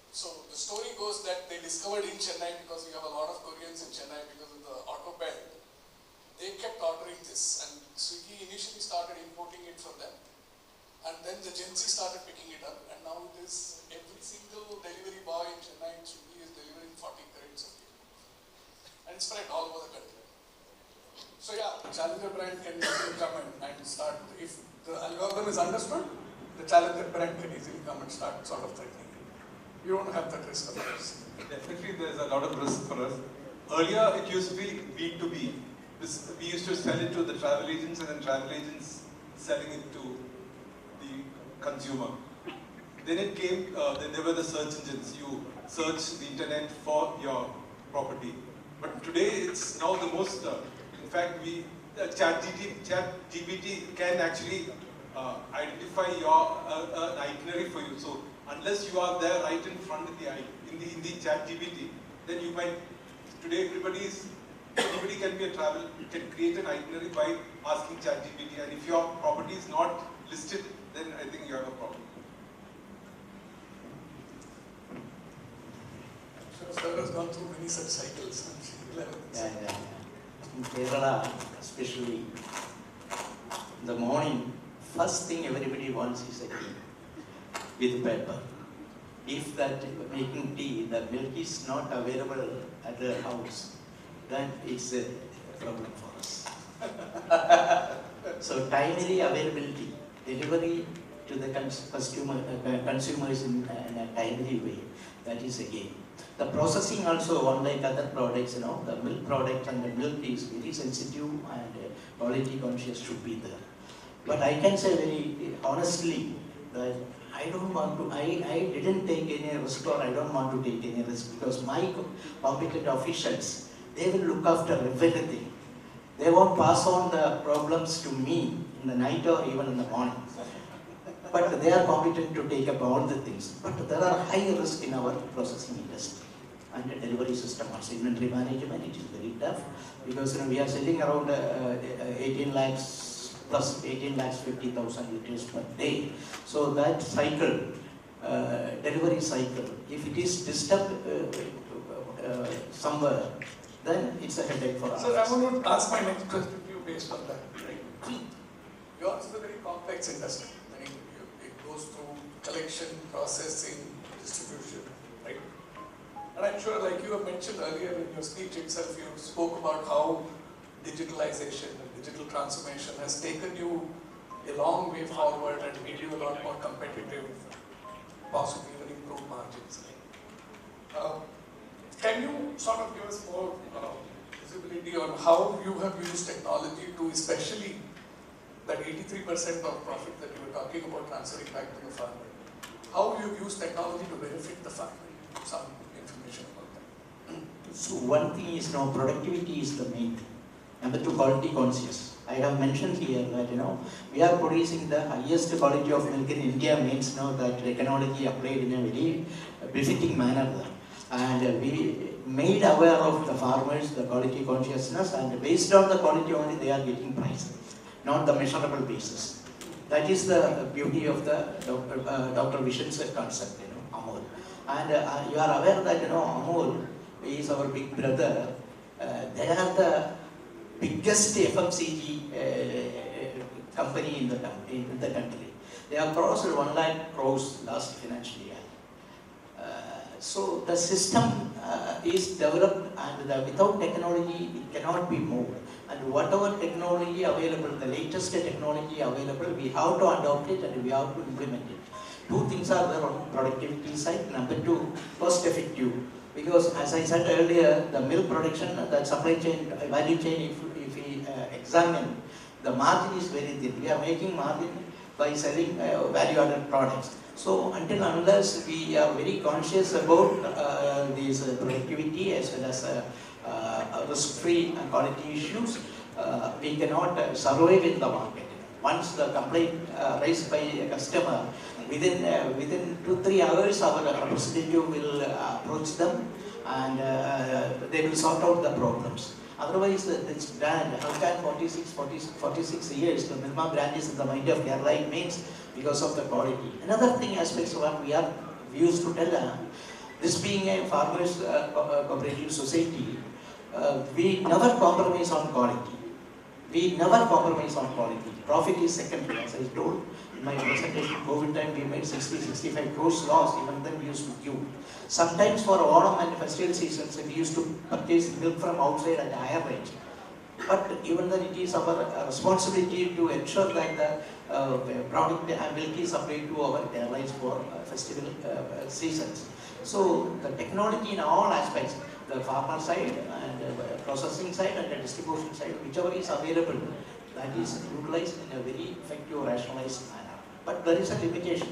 G: So the story goes that they discovered in Chennai, because we have a lot of Koreans in Chennai because of the auto belt, they kept ordering this, and Swiggy initially started importing it for them. And then the Gen Z started picking it up, and now it is every single delivery boy in Chennai in Swiggy is delivering 40 crates of it. And it's spread all over the country. So yeah, the challenger brand can easily come and start, if the algorithm is understood, the challenger brand can easily come and start sort of threatening it. You don't have that risk of course.
H: Definitely there's a lot of risk for us. Earlier it used to be B2B. We used to sell it to the travel agents, and then travel agents selling it to the consumer. Then it came, then there were the search engines. You search the internet for your property. But today it's now the most, in fact ChatGPT can actually identify your an itinerary for you. So unless you are there right in front of in the ChatGPT, then you might, today anybody can be a travel, can create an itinerary by asking ChatGPT, and if your property is not listed, then I think you have a problem.
G: Sir has gone through many such cycles.
E: Yeah. In Kerala, especially in the morning, first thing everybody wants is a tea with pepper. If that making tea, the milk is not available at the house, then it's a problem for us. So timely availability, delivery to the consumers in a timely way, that is a game. The processing also, unlike other products, the milk product and the milk is very sensitive and quality conscious should be there. But I can say very honestly that I didn't take any risk, or I don't want to take any risk, because my competent officials, they will look after everything. They won't pass on the problems to me in the night or even in the morning. But they are competent to take up all the things. But there are high risk in our processing industry. And the delivery system also, inventory management, it is very tough, because we are selling around 18 lakhs plus 18 lakhs 50,000 liters per day. So that cycle, delivery cycle, if it is disturbed somewhere, then it's a headache for us.
G: So I want to ask my next question to you based on that. Right? Yours is a very complex industry. It goes through collection, processing, distribution, right? And I'm sure, like you have mentioned earlier in your speech itself, you spoke about how digitalization and digital transformation has taken you a long way forward and made you a lot more competitive, possibly even improve margins. Can you sort of give us more visibility on how you have used technology to, especially that 83% of profit that you were talking about transferring back to the farmer, how you use technology to benefit the farmer? Some information about that.
E: So one thing is now productivity is the main thing. Number two, quality conscious. I have mentioned here that we are producing the highest quality of milk in India means that technology applied in a very befitting manner there. And we made aware of the farmers the quality consciousness, and based on the quality only they are getting price, not the measurable basis. That is the beauty of the Dr. Vishen's concept, Amul. And you are aware that Amul is our big brother. They are the biggest FMCG company in the country. They have crossed 1 lakh crores last financial year. So the system is developed, and without technology it cannot be moved. And whatever technology available, the latest technology available, we have to adopt it and we have to implement it. Two things are there on productivity side. Number two, cost effective. Because as I said earlier, the milk production, the supply chain, value chain, if we examine, the margin is very thin. We are making margin by selling value-added products. So until unless we are very conscious about these productivity as well as risk-free and quality issues, we cannot survive in the market. Once the complaint raised by a customer, within 2-3 hours our representative will approach them and they will sort out the problems. Otherwise, this brand, how can 46 years, the Milma brand is in the mind of Kerala, it means because of the quality. Another thing aspects of what we used to tell, this being a farmers cooperative society, we never compromise on quality. We never compromise on quality. Profit is secondary, as I told in my presentation. COVID time we made 60-65 crores loss, even then we used to queue. Sometimes for Onam and festival seasons, we used to purchase milk from outside at a higher rate. But even then it is our responsibility to ensure that the product and milk is supplied to our airlines for festival seasons. So the technology in all aspects, the farmer side and processing side and the distribution side, whichever is available, that is utilized in a very effective, rationalized manner. But there is a limitation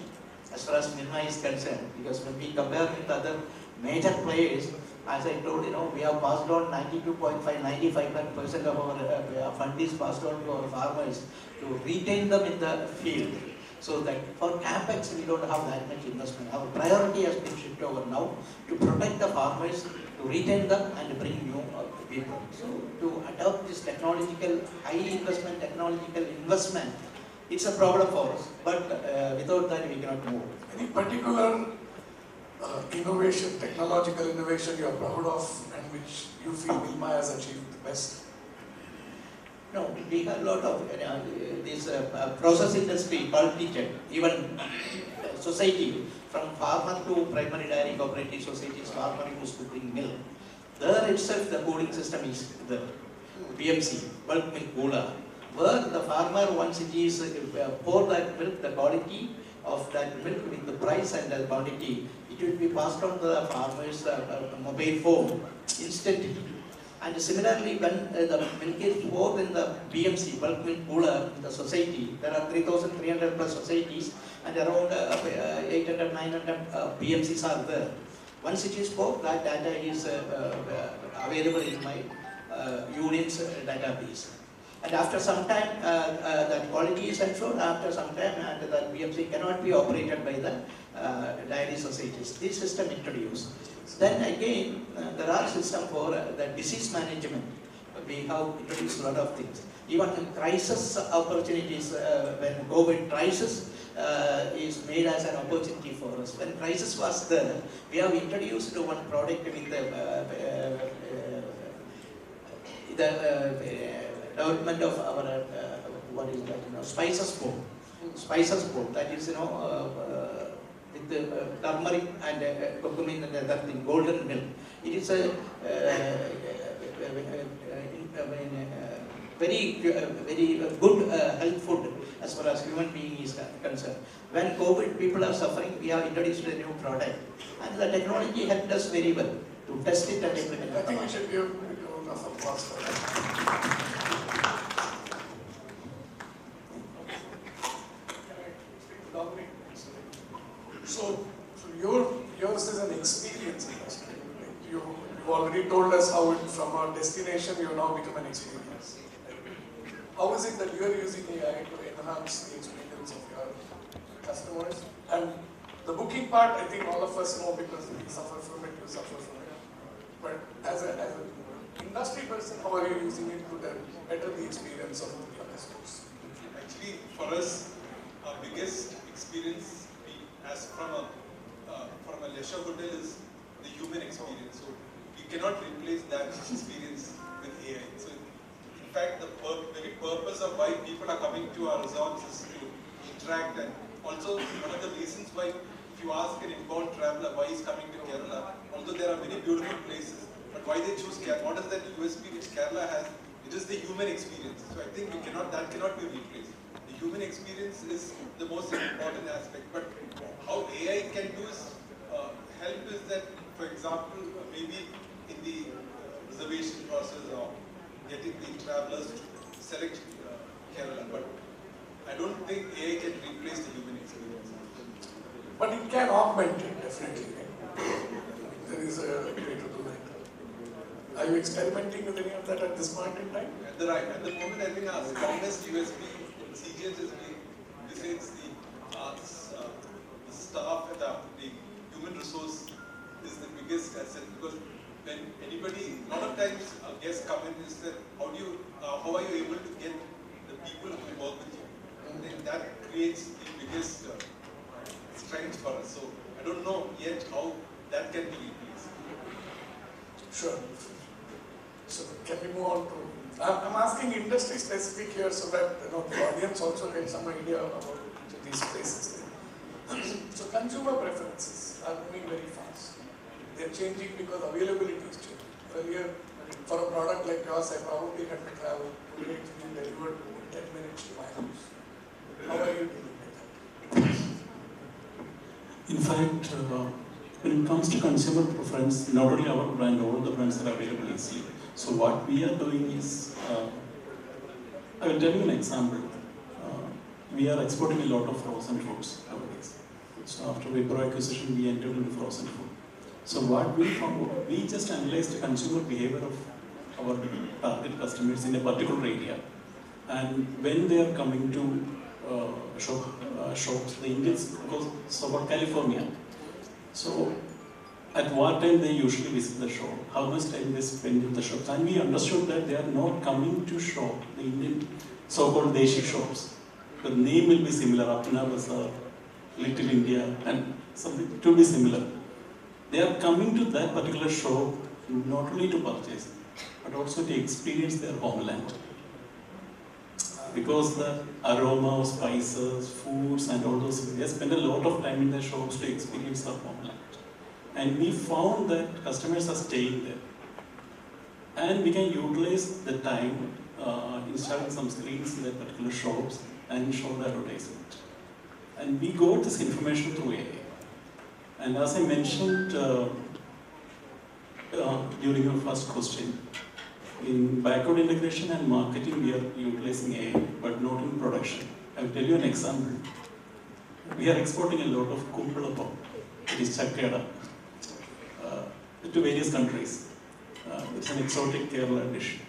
E: as far as Milma is concerned, because when we compare with other major players, as I told, we have passed on 92.5-95% of our fund is passed on to our farmers to retain them in the field. So that for capex we don't have that much investment. Our priority has been shifted over now to protect the farmers, to retain them and bring new people. So to adopt this high investment technological investment, it's a problem for us. But without that we cannot move.
G: Any particular innovation, technological innovation you are proud of and which you feel Milma has achieved the best?
E: No, we have a lot of this process industry, quality check, even society, from farmer to primary dairy cooperative societies, farmer used to bring milk. There itself the cooling system is the BMC, bulk milk cooler, where the farmer, once it is pour that milk, the quality of that milk with the price and the quantity, it will be passed on to the farmer's mobile phone instantly. And similarly, when the milk is poured in the BMC, bulk milk cooler, in the society, there are 3,300 plus societies and around 800-900 BMCs are there. Once it is poured, that data is available in my unit's database. And after some time, that quality is ensured. After some time, and that BMC cannot be operated by the dairy societies. This system introduced. Then again, there are systems for the disease management. We have introduced a lot of things. Even crisis opportunities, when COVID crisis is made as an opportunity for us. When crisis was there, we have introduced one product with the development of our what is that? Spices board. Spices board. That is with the turmeric and curcumin and other thing, golden milk. It is a very good health food as far as human being is concerned. When COVID people are suffering, we have introduced a new product, and the technology helped us very well to test it and implement it.
G: I think we should give enough applause for that. So yours is an experience industry. You've already told us how it, from a destination, you have now become an experience. How is it that you are using AI to enhance the experience of your customers? And the booking part, I think all of us know because we suffer from it, you suffer from it. But as an industry person, how are you using it to better the experience of your customers?
H: Actually, for us, our biggest experience as from a leisure hotel is the human experience. So we cannot replace that experience with AI. So in fact, the very purpose of why people are coming to our resorts is to interact, and also one of the reasons why, if you ask an inbound traveler why he's coming to Kerala, although there are many beautiful places, but why they choose Kerala, what is that USP which Kerala has? It is the human experience. So I think that cannot be replaced. The human experience is the most important aspect. But how AI can do is help is that, for example, maybe in the reservation process or getting the travelers to select Kerala. But I don't think AI can replace the human experience.
G: But it can augment it, definitely. There is a way to do that. Are you experimenting with any of that at this point in time?
H: At the moment, I think our strongest USP in CGH is besides the staff and the human resource is the biggest asset, because when anybody, a lot of times guests come in and say, how are you able to get the people who work with you? And then that creates the biggest strength for us. So I don't know yet how that can be replaced.
G: Sure. So can we move on to, I'm asking industry specific here so that the audience also gets some idea about these places. So consumer preferences are moving very fast. They're changing because availability is changing. Earlier, for a product like yours, I probably had to travel to get it delivered in 10 minutes to my house. How are you dealing with that?
M: In fact, when it comes to consumer preference, not only our brand, all the brands are available easily. So what we are doing is, I will tell you an example. We are exporting a lot of frozen foods nowadays. So after Wipro acquisition, we entered into frozen food. So what we found, we just analyzed the consumer behavior of our target customers in a particular area. And when they are coming to shops, the Indians go about California. So at what time they usually visit the shop, how much time they spend in the shops. And we understood that they are not coming to shop, the Indian so-called Deshi shops. The name will be similar, Apna Bazaar, Little India, and something to be similar. They are coming to that particular shop not only to purchase, but also to experience their homeland. Because the aroma of spices, foods, and all those things, they spend a lot of time in the shops to experience their homeland. And we found that customers are staying there. And we can utilize the time installing some screens in that particular shops and show the advertisement. And we got this information through AI. And as I mentioned during your first question, in backward integration and marketing, we are utilizing AI, but not in production. I will tell you an example. We are exporting a lot of kumpalapam, it is chakkada, to various countries. It's an exotic Kerala dish.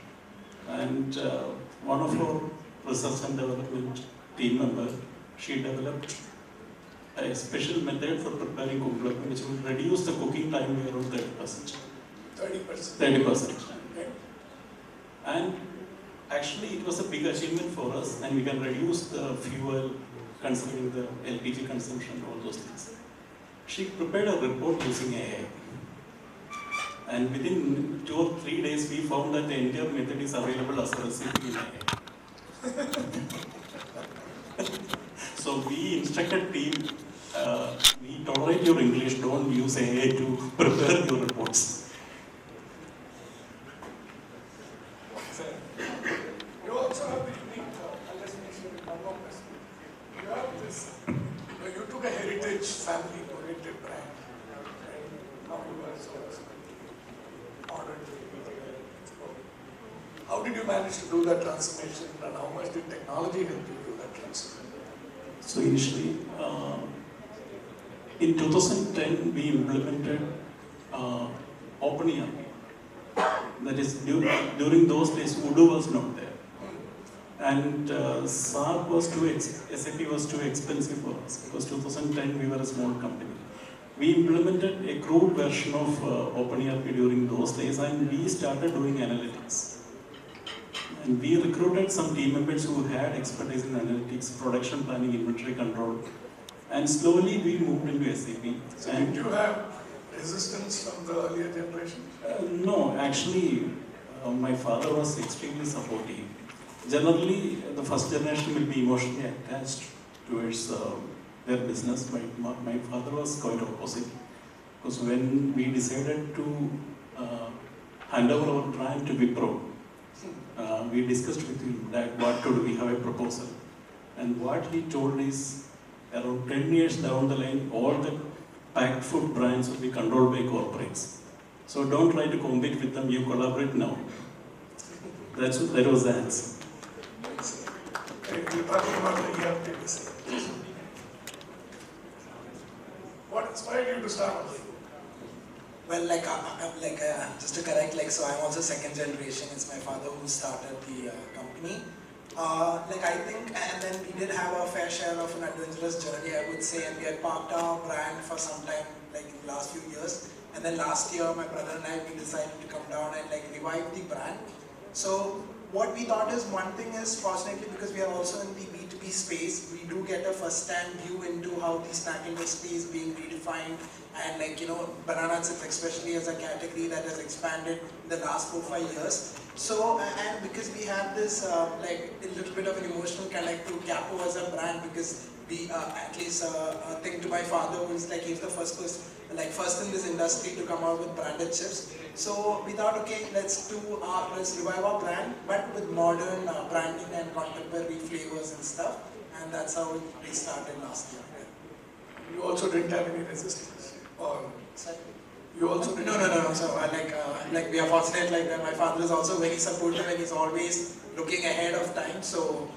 M: And one of our research and development team members, she developed a special method for preparing kumpalapam, which will reduce the cooking time by around 30%.
G: 30%.
M: 30%. And actually, it was a big achievement for us, and we can reduce the fuel, considering the LPG consumption, all those things. She prepared a report using AI. And within 2 or 3 days, we found that the entire method is available as a recipe in AI. So we instructed team, we tolerate your English, don't use AI to prepare your reports.
G: You also have the unique, I'll just mention one more question. You have this, you took a heritage family-oriented brand, and now you are so modern. How did you manage to do that transformation, and how much did technology help you do that transformation?
M: So initially, in 2010, we implemented OpenAI. That is, during those days, Udo was not there. And SAP was SAP was too expensive for us because 2010 we were a small company. We implemented a crude version of OpenERP during those days, and we started doing analytics. And we recruited some team members who had expertise in analytics, production planning, inventory control, and slowly we moved into SAP.
G: So did you have resistance from the earlier generation?
M: No, actually, my father was extremely supportive. Generally, the first generation will be emotionally attached towards their business. My father was quite opposite. Because when we decided to hand over our brand to Wipro, we discussed with him that what to do, we have a proposal. And what he told is, around 10 years down the line, all the packed food brands will be controlled by corporates. So don't try to compete with them, you collaborate now. That was the answer.
G: You're talking about the ERP design. What inspired you to start off?
J: Well, just to correct, so I'm also second generation. It's my father who started the company. I think, and then we did have a fair share of an adventurous journey, I would say, and we had parked our brand for some time, in the last few years. And then last year, my brother and I, we decided to come down and revive the brand. So what we thought is, one thing is, fortunately, because we are also in the B2B space, we do get a first-hand view into how the snack industry is being redefined, and banana chips especially as a category that has expanded in the last 4-5 years. So, and because we have this a little bit of an emotional connect to Capo as a brand, because we at least a thing to my father was he's the first person, first in this industry to come out with branded chips. So we thought, okay, let's revive our brand, but with modern branding and contemporary flavors and stuff. And that's how we started last year.
G: You also didn't have any resistance, or you also didn't?
J: No. So we are fortunate that my father is also very supportive and he's always looking ahead of time. So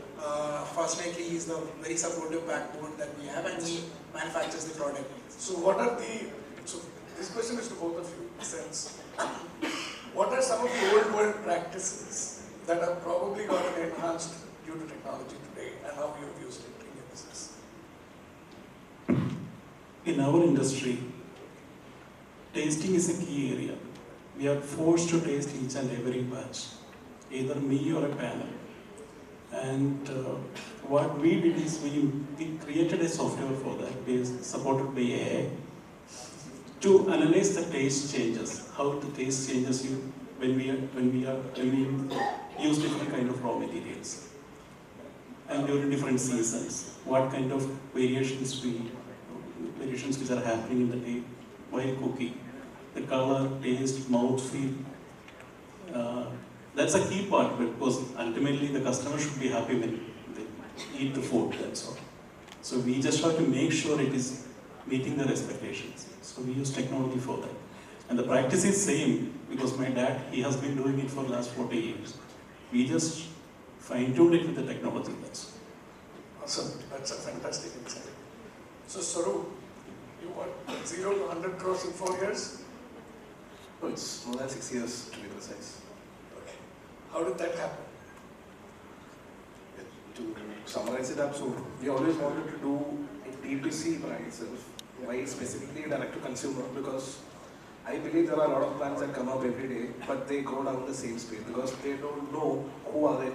J: fortunately, he's the very supportive backbone that we have, and he manufactures the product.
G: So this question is to both of you, in a sense. What are some of the old world practices that have probably gotten enhanced due to technology today, and how you've used it in your business?
M: In our industry, tasting is a key area. We are forced to taste each and every batch, either me or a panel. And what we did is we created a software for that, supported by AI, to analyze the taste changes, how the taste changes when we use different kind of raw materials, and during different seasons, what kind of variations which are happening in the day while cooking, the color, taste, mouth feel. That's a key part, because ultimately the customer should be happy when they eat the food, that's all. So we just have to make sure it is meeting their expectations. So we use technology for that. And the practice is same, because my dad, he has been doing it for the last 40 years. We just fine-tuned it with the technology, that's all.
G: Awesome, that's a fantastic insight. So Saru, you want 0 to 100 crores in 4 years?
K: No, it's more than 6 years to be precise.
G: Okay. How did that happen?
K: To summarize it up, so we always wanted to do a D2C brand itself. Why specifically direct to consumer? Because I believe there are a lot of brands that come up every day, but they go down the same space because they don't know who are they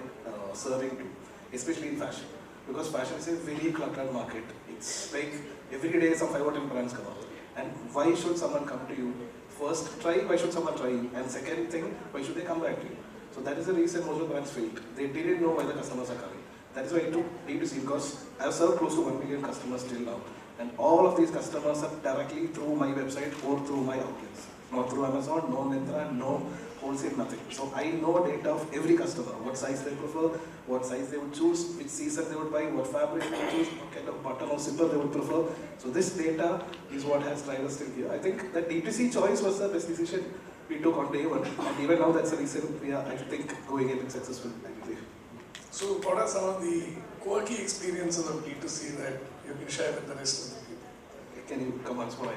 K: serving to, especially in fashion. Because fashion is a very cluttered market. It's like every day some 5 or 10 brands come up. And why should someone come to you? First, why should someone try you? And second thing, why should they come back to you? So that is the reason most of the brands failed. They didn't know why the customers are coming. That is why I took D2C, because I have served close to 1 million customers till now. And all of these customers are directly through my website or through my outlets. Not through Amazon, no Myntra, no wholesale, nothing. So I know data of every customer, what size they prefer, what size they would choose, which season they would buy, what fabric they would choose, what kind of button or zipper they would prefer. So this data is what has driven us till here. I think that D2C choice was the best decision we took on day one. And even now that's the reason we are, I think, going a bit successful, I believe.
G: So what are some of the quirky experiences of D2C that you can share with the rest of the people?
K: Can you come once more?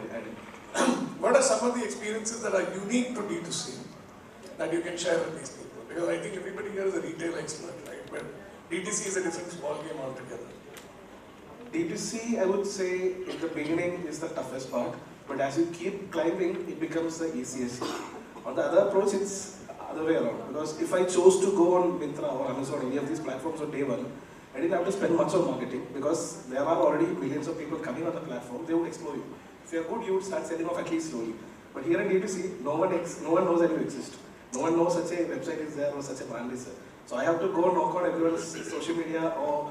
G: What are some of the experiences that are unique to D2C? that you can share with these people? Because I think everybody here is a retail expert, right? But DTC is a different ballgame altogether.
K: D2C, I would say, in the beginning is the toughest part, but as you keep climbing, it becomes the easiest. On the other approach, it's other way around. Because if I chose to go on Myntra or Amazon, any of these platforms on day one, I didn't have to spend much on marketing because there are already millions of people coming on the platform. They would explore you. If you're good, you would start selling off at least slowly. But here in D2C, no one knows that you exist. No one knows such a website is there or such a brand is there. So I have to go knock on everyone's social media or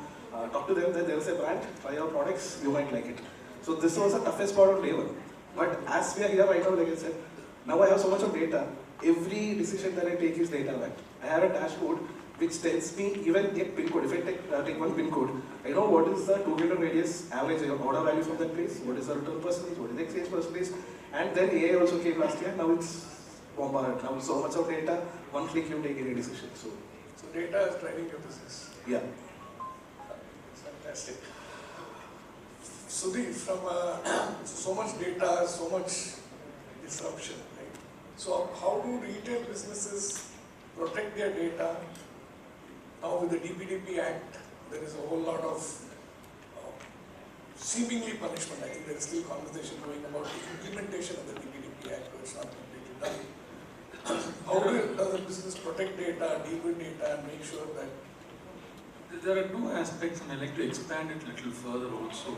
K: talk to them that there is a brand, try our products, you might like it. So this was the toughest part on day one. But as we are here right now, like I said, now I have so much of data. Every decision that I take is data backed. I have a dashboard which tells me even a pin code. If I take one pin code, I know what is the 200 radius average order value from that place, what is the return percentage, what is the exchange percentage, and then AI also came last year. Now it's bombarded. Now so much of data, one click you take any decision. So
G: data is driving your business.
K: Yeah.
G: Fantastic. Sudhi, from so much data, so much disruption, right? So how do retail businesses protect their data? Now with the DPDP Act, there is a whole lot of seemingly punishment. I think there is still conversation going about the implementation of the DPDP Act, but it's not completely done. How does a business protect data, deal with data, and make sure that...
L: There are two aspects, and I'd like to expand it a little further also.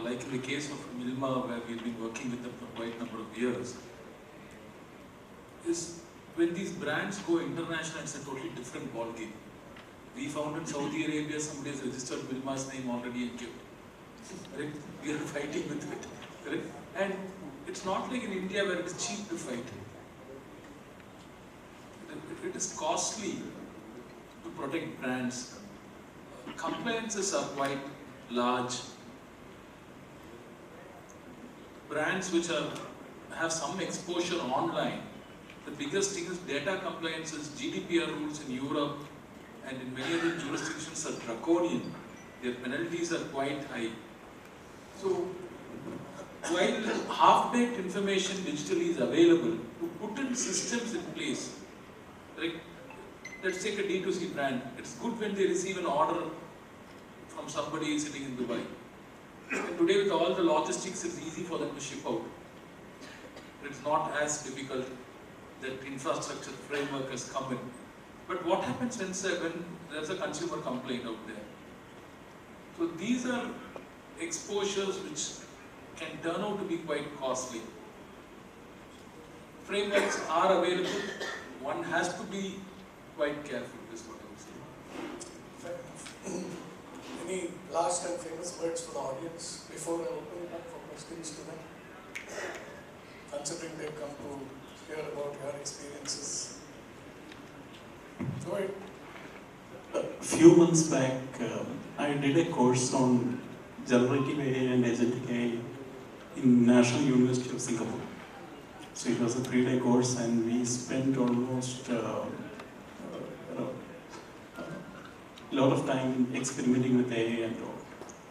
L: Like in the case of Milma, where we've been working with them for quite a number of years, is when these brands go international, it's a totally different ballgame. We found in Saudi Arabia, somebody has registered Milma's name already and kept. Right? We are fighting with it. Correct? And it's not like in India where it is cheap to fight. It is costly to protect brands. Compliances are quite large. Brands which have some exposure online, the biggest thing is data compliances. GDPR rules in Europe and in many other jurisdictions are draconian. Their penalties are quite high. So, while half-baked information digitally is available, to put in systems in place, like, let's take a D2C brand. It's good when they receive an order from somebody sitting in Dubai. And today with all the logistics, it's easy for them to ship out. It's not as difficult. That infrastructure framework has come in. But what happens when there's a consumer complaint out there? So these are exposures which can turn out to be quite costly. Frameworks are available. One has to be quite careful, is what I would say.
G: Fair enough. Any last and famous words for the audience before I open it up for questions to them? Considering they've come to hear about your experiences. Go ahead.
M: A few months back, I did a course on generative AI and agentic AI in National University of Singapore. So it was a 3-day course, and we spent almost a lot of time experimenting with AI and all.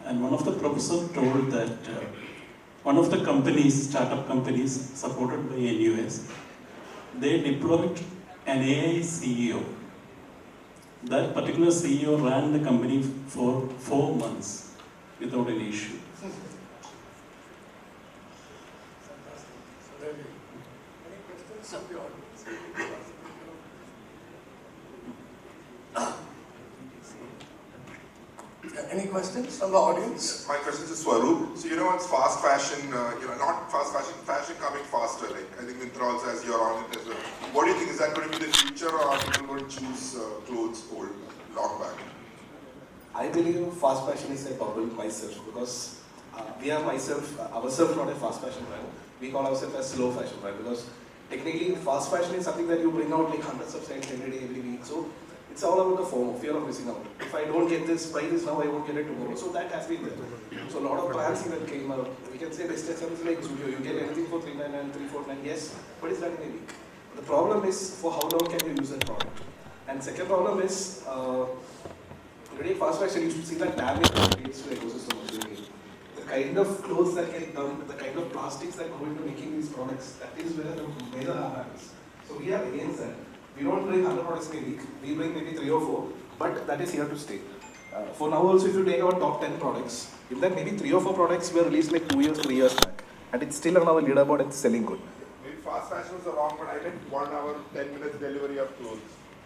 M: And one of the professors told that one of the companies, startup companies supported by NUS, they deployed an AI CEO. That particular CEO ran the company for 4 months without any issue.
G: Any questions from the audience? Any questions from the audience?
N: My question is Swaroop. So it's fast fashion, not fast fashion, fashion coming faster. Like I think Myntra also has you're on it as well. What do you think? Is that going to be the future, or are people going to choose clothes old, long back?
K: I believe fast fashion is a bubble myself because we are ourselves not a fast fashion brand. We call ourselves a slow fashion brand because technically fast fashion is something that you bring out like hundreds of styles every day, every week. So it's all about the FOMO, fear of missing out. If I don't get this, buy this now, I won't get it tomorrow. So that has been there. So a lot of brands even came out. We can say best examples like Zudio. You get anything for $399, $349, yes, but it's done in a week. The problem is for how long can you use that product? And second problem is today fast fashion, you should see that damage that creates to the ecosystem of the game. The kind of clothes that get dumped, the kind of plastics that go into making these products, that is where the major harm happens. So we are against that. We don't bring 100 products in a week, we bring maybe 3 or 4, but that is here to stay. For now also, if you take our top 10 products, in that maybe 3 or 4 products were released like 2 years, 3 years back, and it's still on our leaderboard and selling good.
N: Maybe fast fashion was the wrong, but I meant 1 hour, 10 minutes delivery of clothes.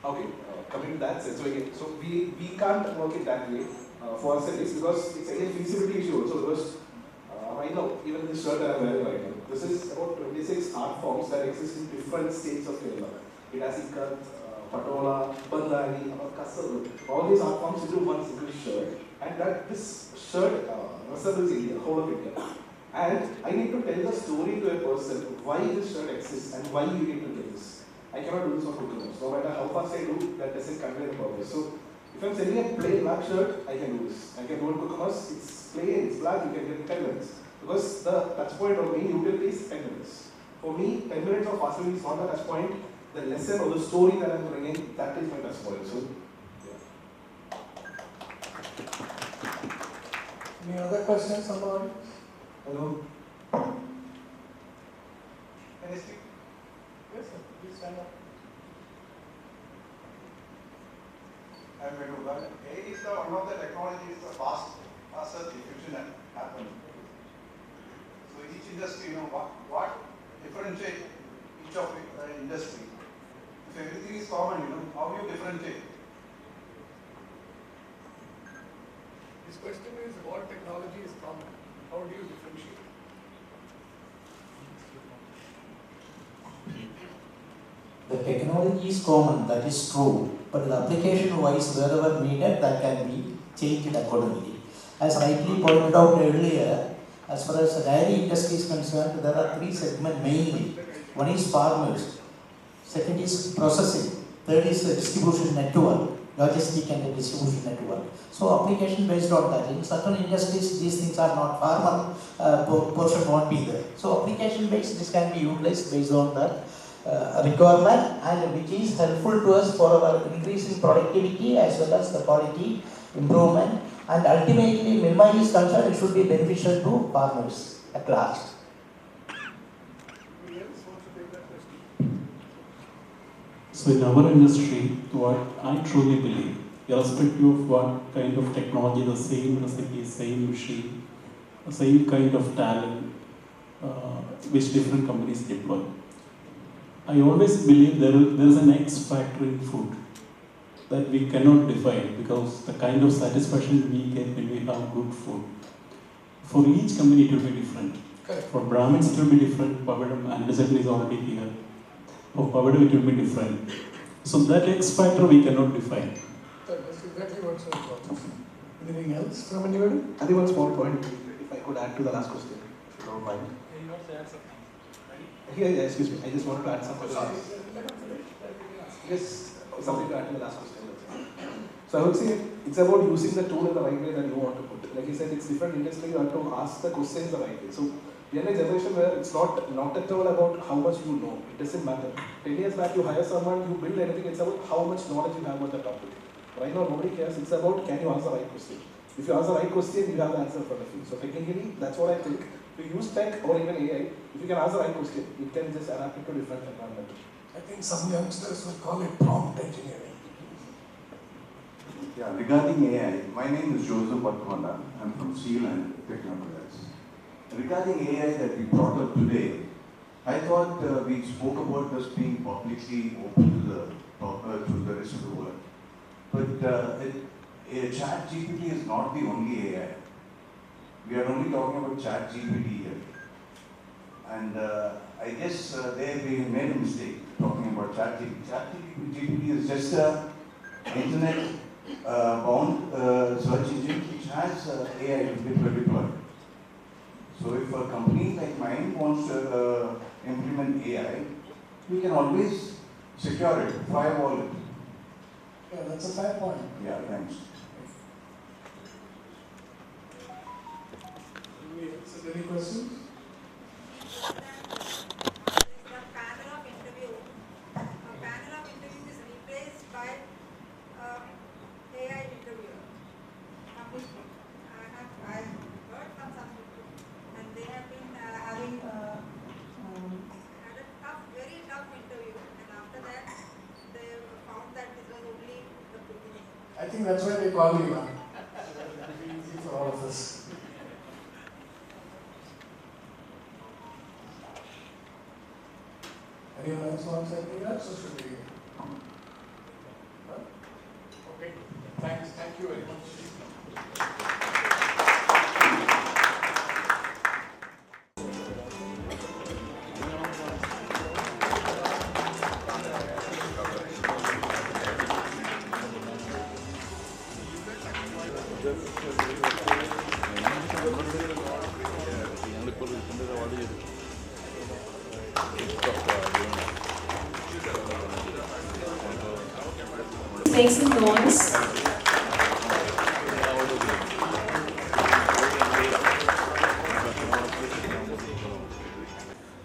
K: Okay, coming to that sense, so we can't work it that way for ourselves because it's a feasibility issue also. Because right now, even this shirt that I'm wearing right now, this is about 26 art forms that exist in different states of Kerala. It has Ikat, Patola, Bandhani, Kasar, all these art forms into one single shirt. And that this shirt resembles India, whole of India. And I need to tell the story to a person why this shirt exists and why you need to get this. I cannot do this on Conclave. No matter how fast I do, that doesn't convey the purpose. So if I'm selling a plain black shirt, I can do this. I can do it in Conclave. It's plain, it's black, you can get 10 minutes. Because the touch point or main utility is 10 minutes. For me, 10 minutes of fast is not the touch point. The lesson or the story that I'm bringing, that is my touch point. So, yeah.
J: Any other questions on the audience?
K: Hello?
J: Can I speak? Yes, sir. Please stand up.
O: I'm Venugopalan. AI is one of the technologies the faster diffusion happen. So each industry, what differentiate each of the industry. If everything is common, how you differentiate?
G: His question is, what technology is common? How do you differentiate?
P: The technology is common, that is true, but the application-wise, wherever needed, that can be changed accordingly. As rightly pointed out earlier, as far as the dairy industry is concerned, there are 3 segments mainly. One is farmers, second is processing, third is the distribution network, logistic and the distribution network. So application based on that. In certain industries, these things are not, farmer portion won't be there. So application based, this can be utilized based on the requirement, and which is helpful to us for our increasing productivity as well as the quality improvement, and ultimately Milma is concerned, it should be beneficial to farmers at last.
M: So in our industry, what I truly believe, irrespective of what kind of technology, the same recipe, same machine, the same kind of talent, which different companies deploy. I always believe there is an X factor in food that we cannot define, because the kind of satisfaction we get when we have good food. For each company it will be different.
G: Correct.
M: For Brahmins it will be different, Pavadam and is already here. For Pavadam it will be different. So that X factor we cannot define.
G: That's exactly what sir thought. Anything else from anybody?
K: I think one small point, if I could add to the last question, if you don't mind.
G: You want to add something?
K: Yeah, excuse me. I just wanted to add something. Yes, something to add to the last question. So I would say it's about using the tool in the right way that you want to put. Like you said, it's different industry, you have to ask the questions the right way. So we are in a generation where it's not at all about how much you know. It doesn't matter. 10 years back, you hire someone, you build anything, it's about how much knowledge you have about the topic. Right now, nobody cares. It's about can you ask the right question. If you ask the right question, you have the answer in front of you. So technically, that's what I think. If you use tech or even AI, if you can ask the right question, it can just adapt it to different environment.
G: I think some youngsters would call it prompt engineering.
O: Yeah, regarding AI, my name is Joseph Patmala. I'm from Steel and Technopolis. Regarding AI that we brought up today, I thought we spoke about this being publicly open to the rest of the world. But ChatGPT is not the only AI. We are only talking about ChatGPT here. And I guess they made a mistake talking about ChatGPT. ChatGPT is just an internet-bound search engine which has AI to be deployed. So if a company like mine wants to implement AI, we can always secure it, firewall it.
J: Yeah, that's a fair point.
O: Yeah, thanks.
G: Any questions?
Q: Very tough interview, and
G: think that's why they call me now. It'll be easy for all of us. Anyone else wants anything else, or should we? Huh? Okay. Thanks. Thank you very much.
A: Make some noise.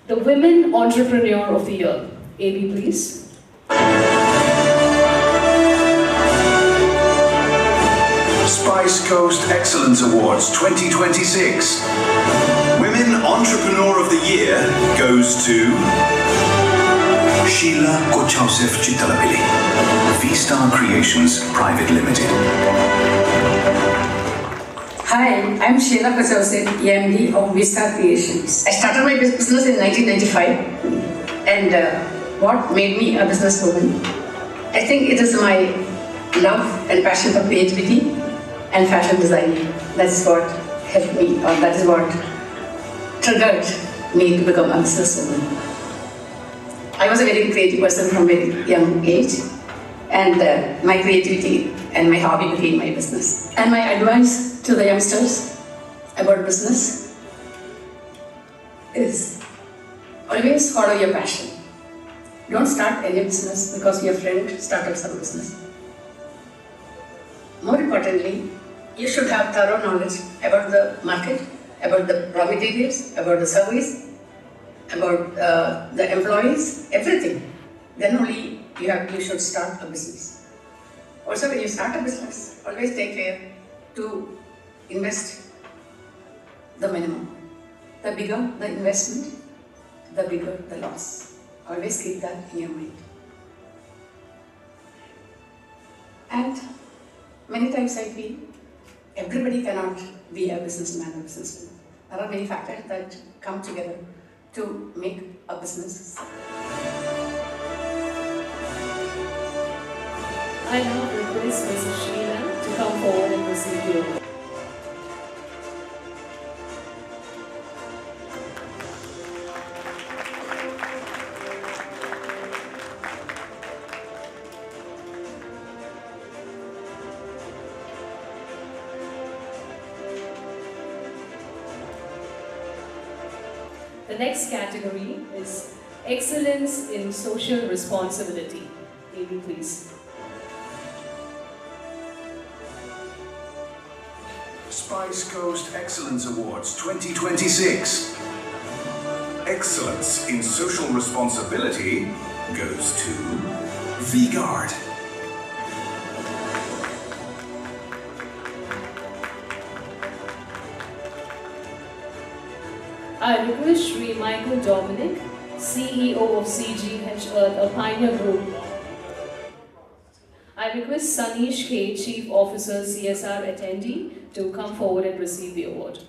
A: The Women Entrepreneur of the Year. AB, please.
Q: Spice Coast Excellence Awards 2026. Women Entrepreneur of the Year goes to Sheila Kochausef Chittalapilli, V-Star Creations Private Limited.
R: Hi, I'm Sheila Kochausef, EMD of V-Star Creations. I started my business in 1995, and what made me a businesswoman? I think it is my love and passion for creativity and fashion designing. That's what helped me, or that is what triggered me to become a businesswoman. I was a very creative person from a very young age, and my creativity and my hobby became my business. And my advice to the youngsters about business is always follow your passion. Don't start any business because your friend started some business. More importantly, you should have thorough knowledge about the market, about the raw materials, about the service, about the employees, everything. Then only you should start a business. Also, when you start a business, always take care to invest the minimum. The bigger the investment, the bigger the loss. Always keep that in your mind. And many times I feel everybody cannot be a businessman or businesswoman. There are many factors that come together to make a business.
A: I now request Mrs. Sheila to come forward and receive the award. The next category is Excellence in Social Responsibility. AB, please.
Q: Spice Coast Excellence Awards 2026. Excellence in Social Responsibility goes to V-Guard.
A: I request Sri Michael Dominic, CEO of CGH Earth, a pioneer group. I request Sanish K, Chief Officer, CSR attendee, to come forward and receive the award.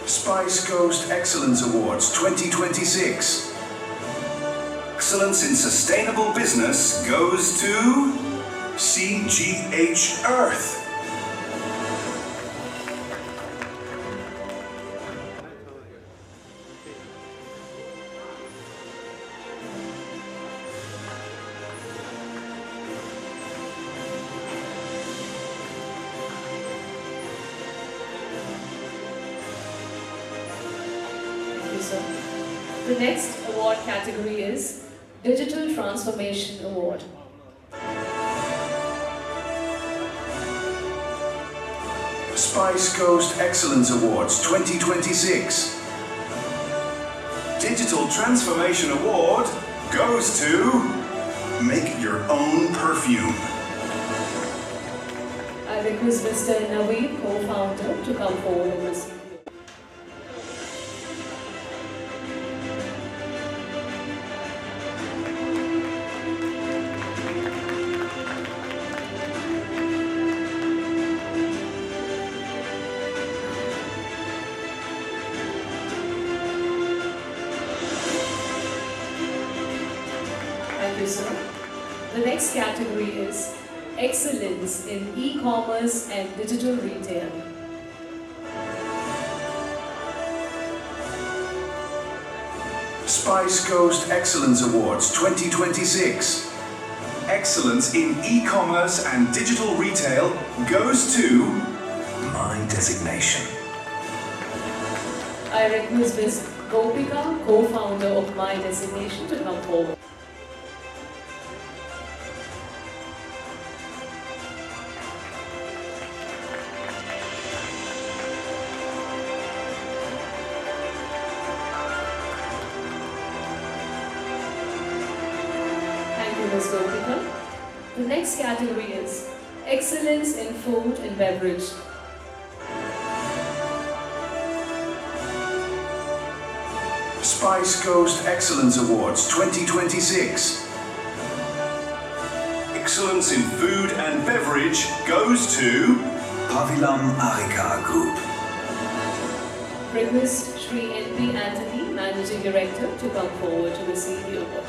Q: Spice Coast Excellence Awards 2026. Excellence in Sustainable Business goes to CGH Earth.
A: The next award category is Digital Transformation Award.
Q: Spice Coast Excellence Awards 2026. Digital Transformation Award goes to Make Your Own Perfume.
A: I request Mr. Naveed, co-founder, to come forward and receive. Thank you, sir. The next category is Excellence in E-commerce and Digital Retail.
Q: Spice Coast Excellence Awards 2026. Excellence in e-commerce and digital retail goes to My Designation.
A: I request Ms. Gopika, co-founder of My Designation, to come forward. Thank you, Ms. Gopika. The next category is Excellence in Food and Beverage.
Q: Spice Coast Excellence Awards 2026. Excellence in food and beverage goes to Pavilam Arika Group.
A: Request Shri N.P. Anthony, Managing Director, to come forward to receive the award.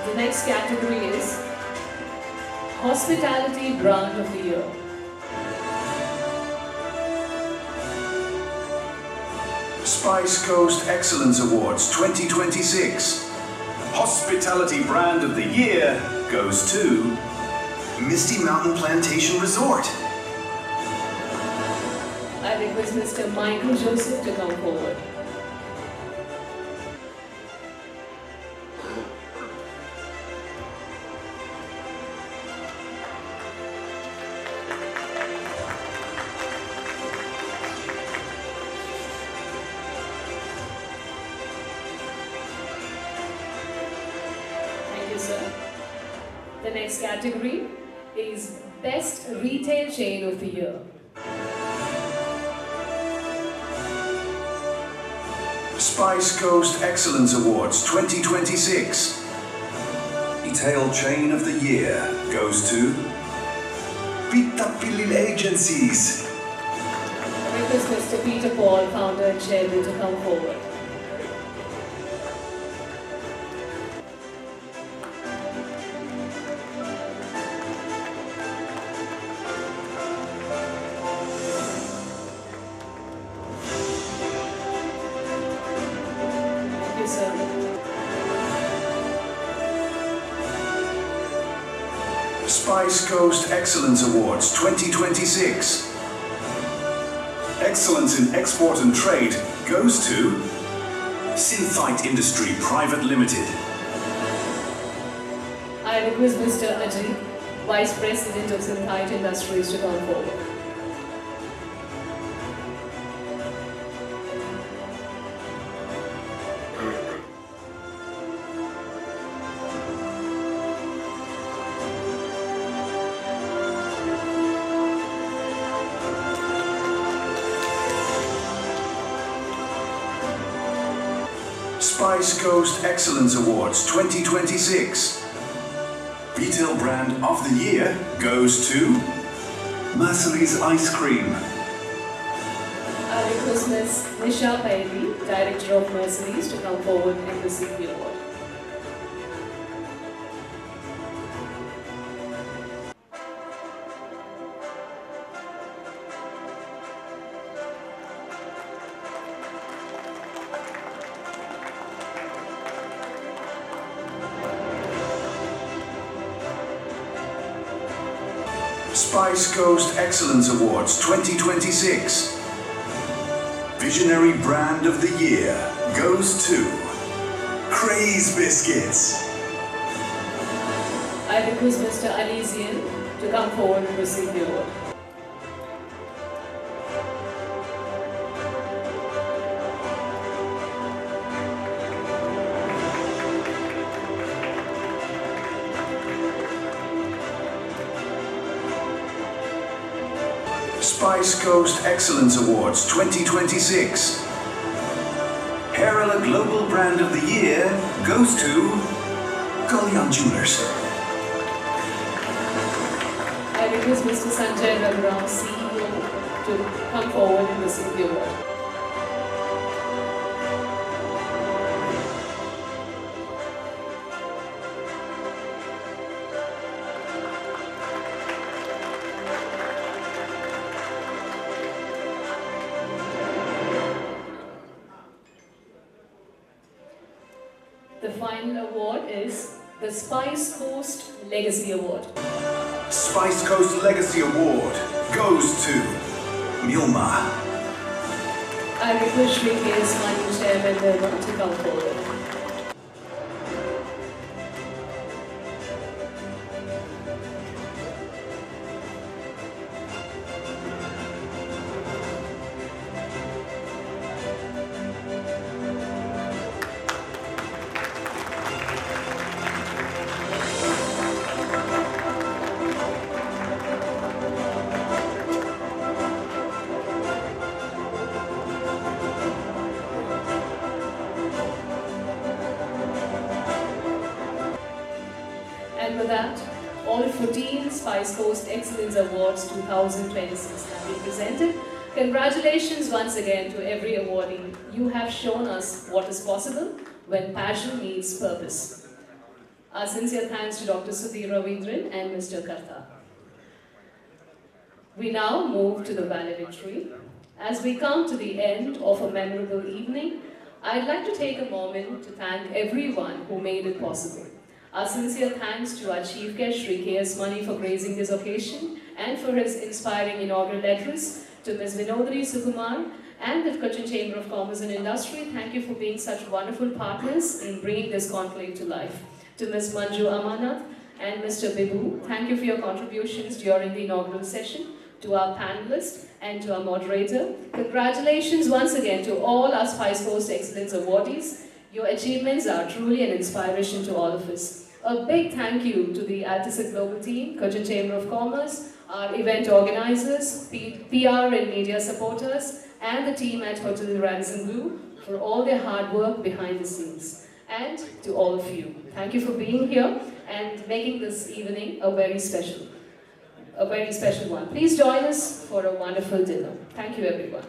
A: The next category is Hospitality Brand of the Year.
Q: Spice Coast Excellence Awards 2026. Hospitality Brand of the Year goes to Misty Mountain Plantation Resort.
A: I request Mr. Michael Joseph to come forward. Thank you, sir. The next category is Best Retail Chain of the Year.
Q: Spice Coast Excellence Awards 2026. Retail Chain of the Year goes to Pitapilil Agencies.
A: I request Mr. Peter Paul, founder and chairman, to come forward. Thank you, sir.
Q: Spice Coast Excellence Awards 2026. Excellence in Export and Trade goes to Synthite Industry Private Limited.
A: I request Mr. Ajit, Vice President of Synthite Industries, to come forward.
Q: Spice Coast Excellence Awards 2026. Retail Brand of the Year goes to Mercery's Ice Cream.
A: I request Ms. Nisha Pairi, Director of Merceries, to come forward and receive the award.
Q: Spice Coast Excellence Awards 2026. Visionary Brand of the Year goes to Craze Biscuits.
A: I request Mr. Alizian to come forward and receive the award.
Q: Spice Coast Excellence Awards 2026. Keralam Global Brand of the Year goes to Kalyan Jewelers.
A: I request Mr. Sanjay Raghuram, CEO, to come forward and receive the award. The final award is the Spice Coast Legacy Award.
Q: Spice Coast Legacy Award goes to Milma.
A: I request Shri K.S. Mani, Chairman Nirma, to come forward. And with that, all 14 Spice Coast Excellence Awards 2026 have been presented. Congratulations once again to every awardee. You have shown us what is possible when passion meets purpose. Our sincere thanks to Dr. Sudhir Ravindran and Mr. Karta. We now move to the valedictory. As we come to the end of a memorable evening, I'd like to take a moment to thank everyone who made it possible. Our sincere thanks to our Chief Guest, Shri K.S. Mani, for gracing this occasion and for his inspiring inaugural address, to Ms. Vinodari Sukumar and the Cochin Chamber of Commerce and Industry. Thank you for being such wonderful partners in bringing this conclave to life. To Ms. Manju Amanath and Mr. Bibu, thank you for your contributions during the inaugural session. To our panelists and to our moderator, congratulations once again to all our Spice Coast Excellence awardees. Your achievements are truly an inspiration to all of us. A big thank you to the Altisit Global team, Cochin Chamber of Commerce, our event organizers, PR and media supporters, and the team at Hotel Radisson Blu for all their hard work behind the scenes. And to all of you, thank you for being here and making this evening a very special one. Please join us for a wonderful dinner. Thank you, everyone.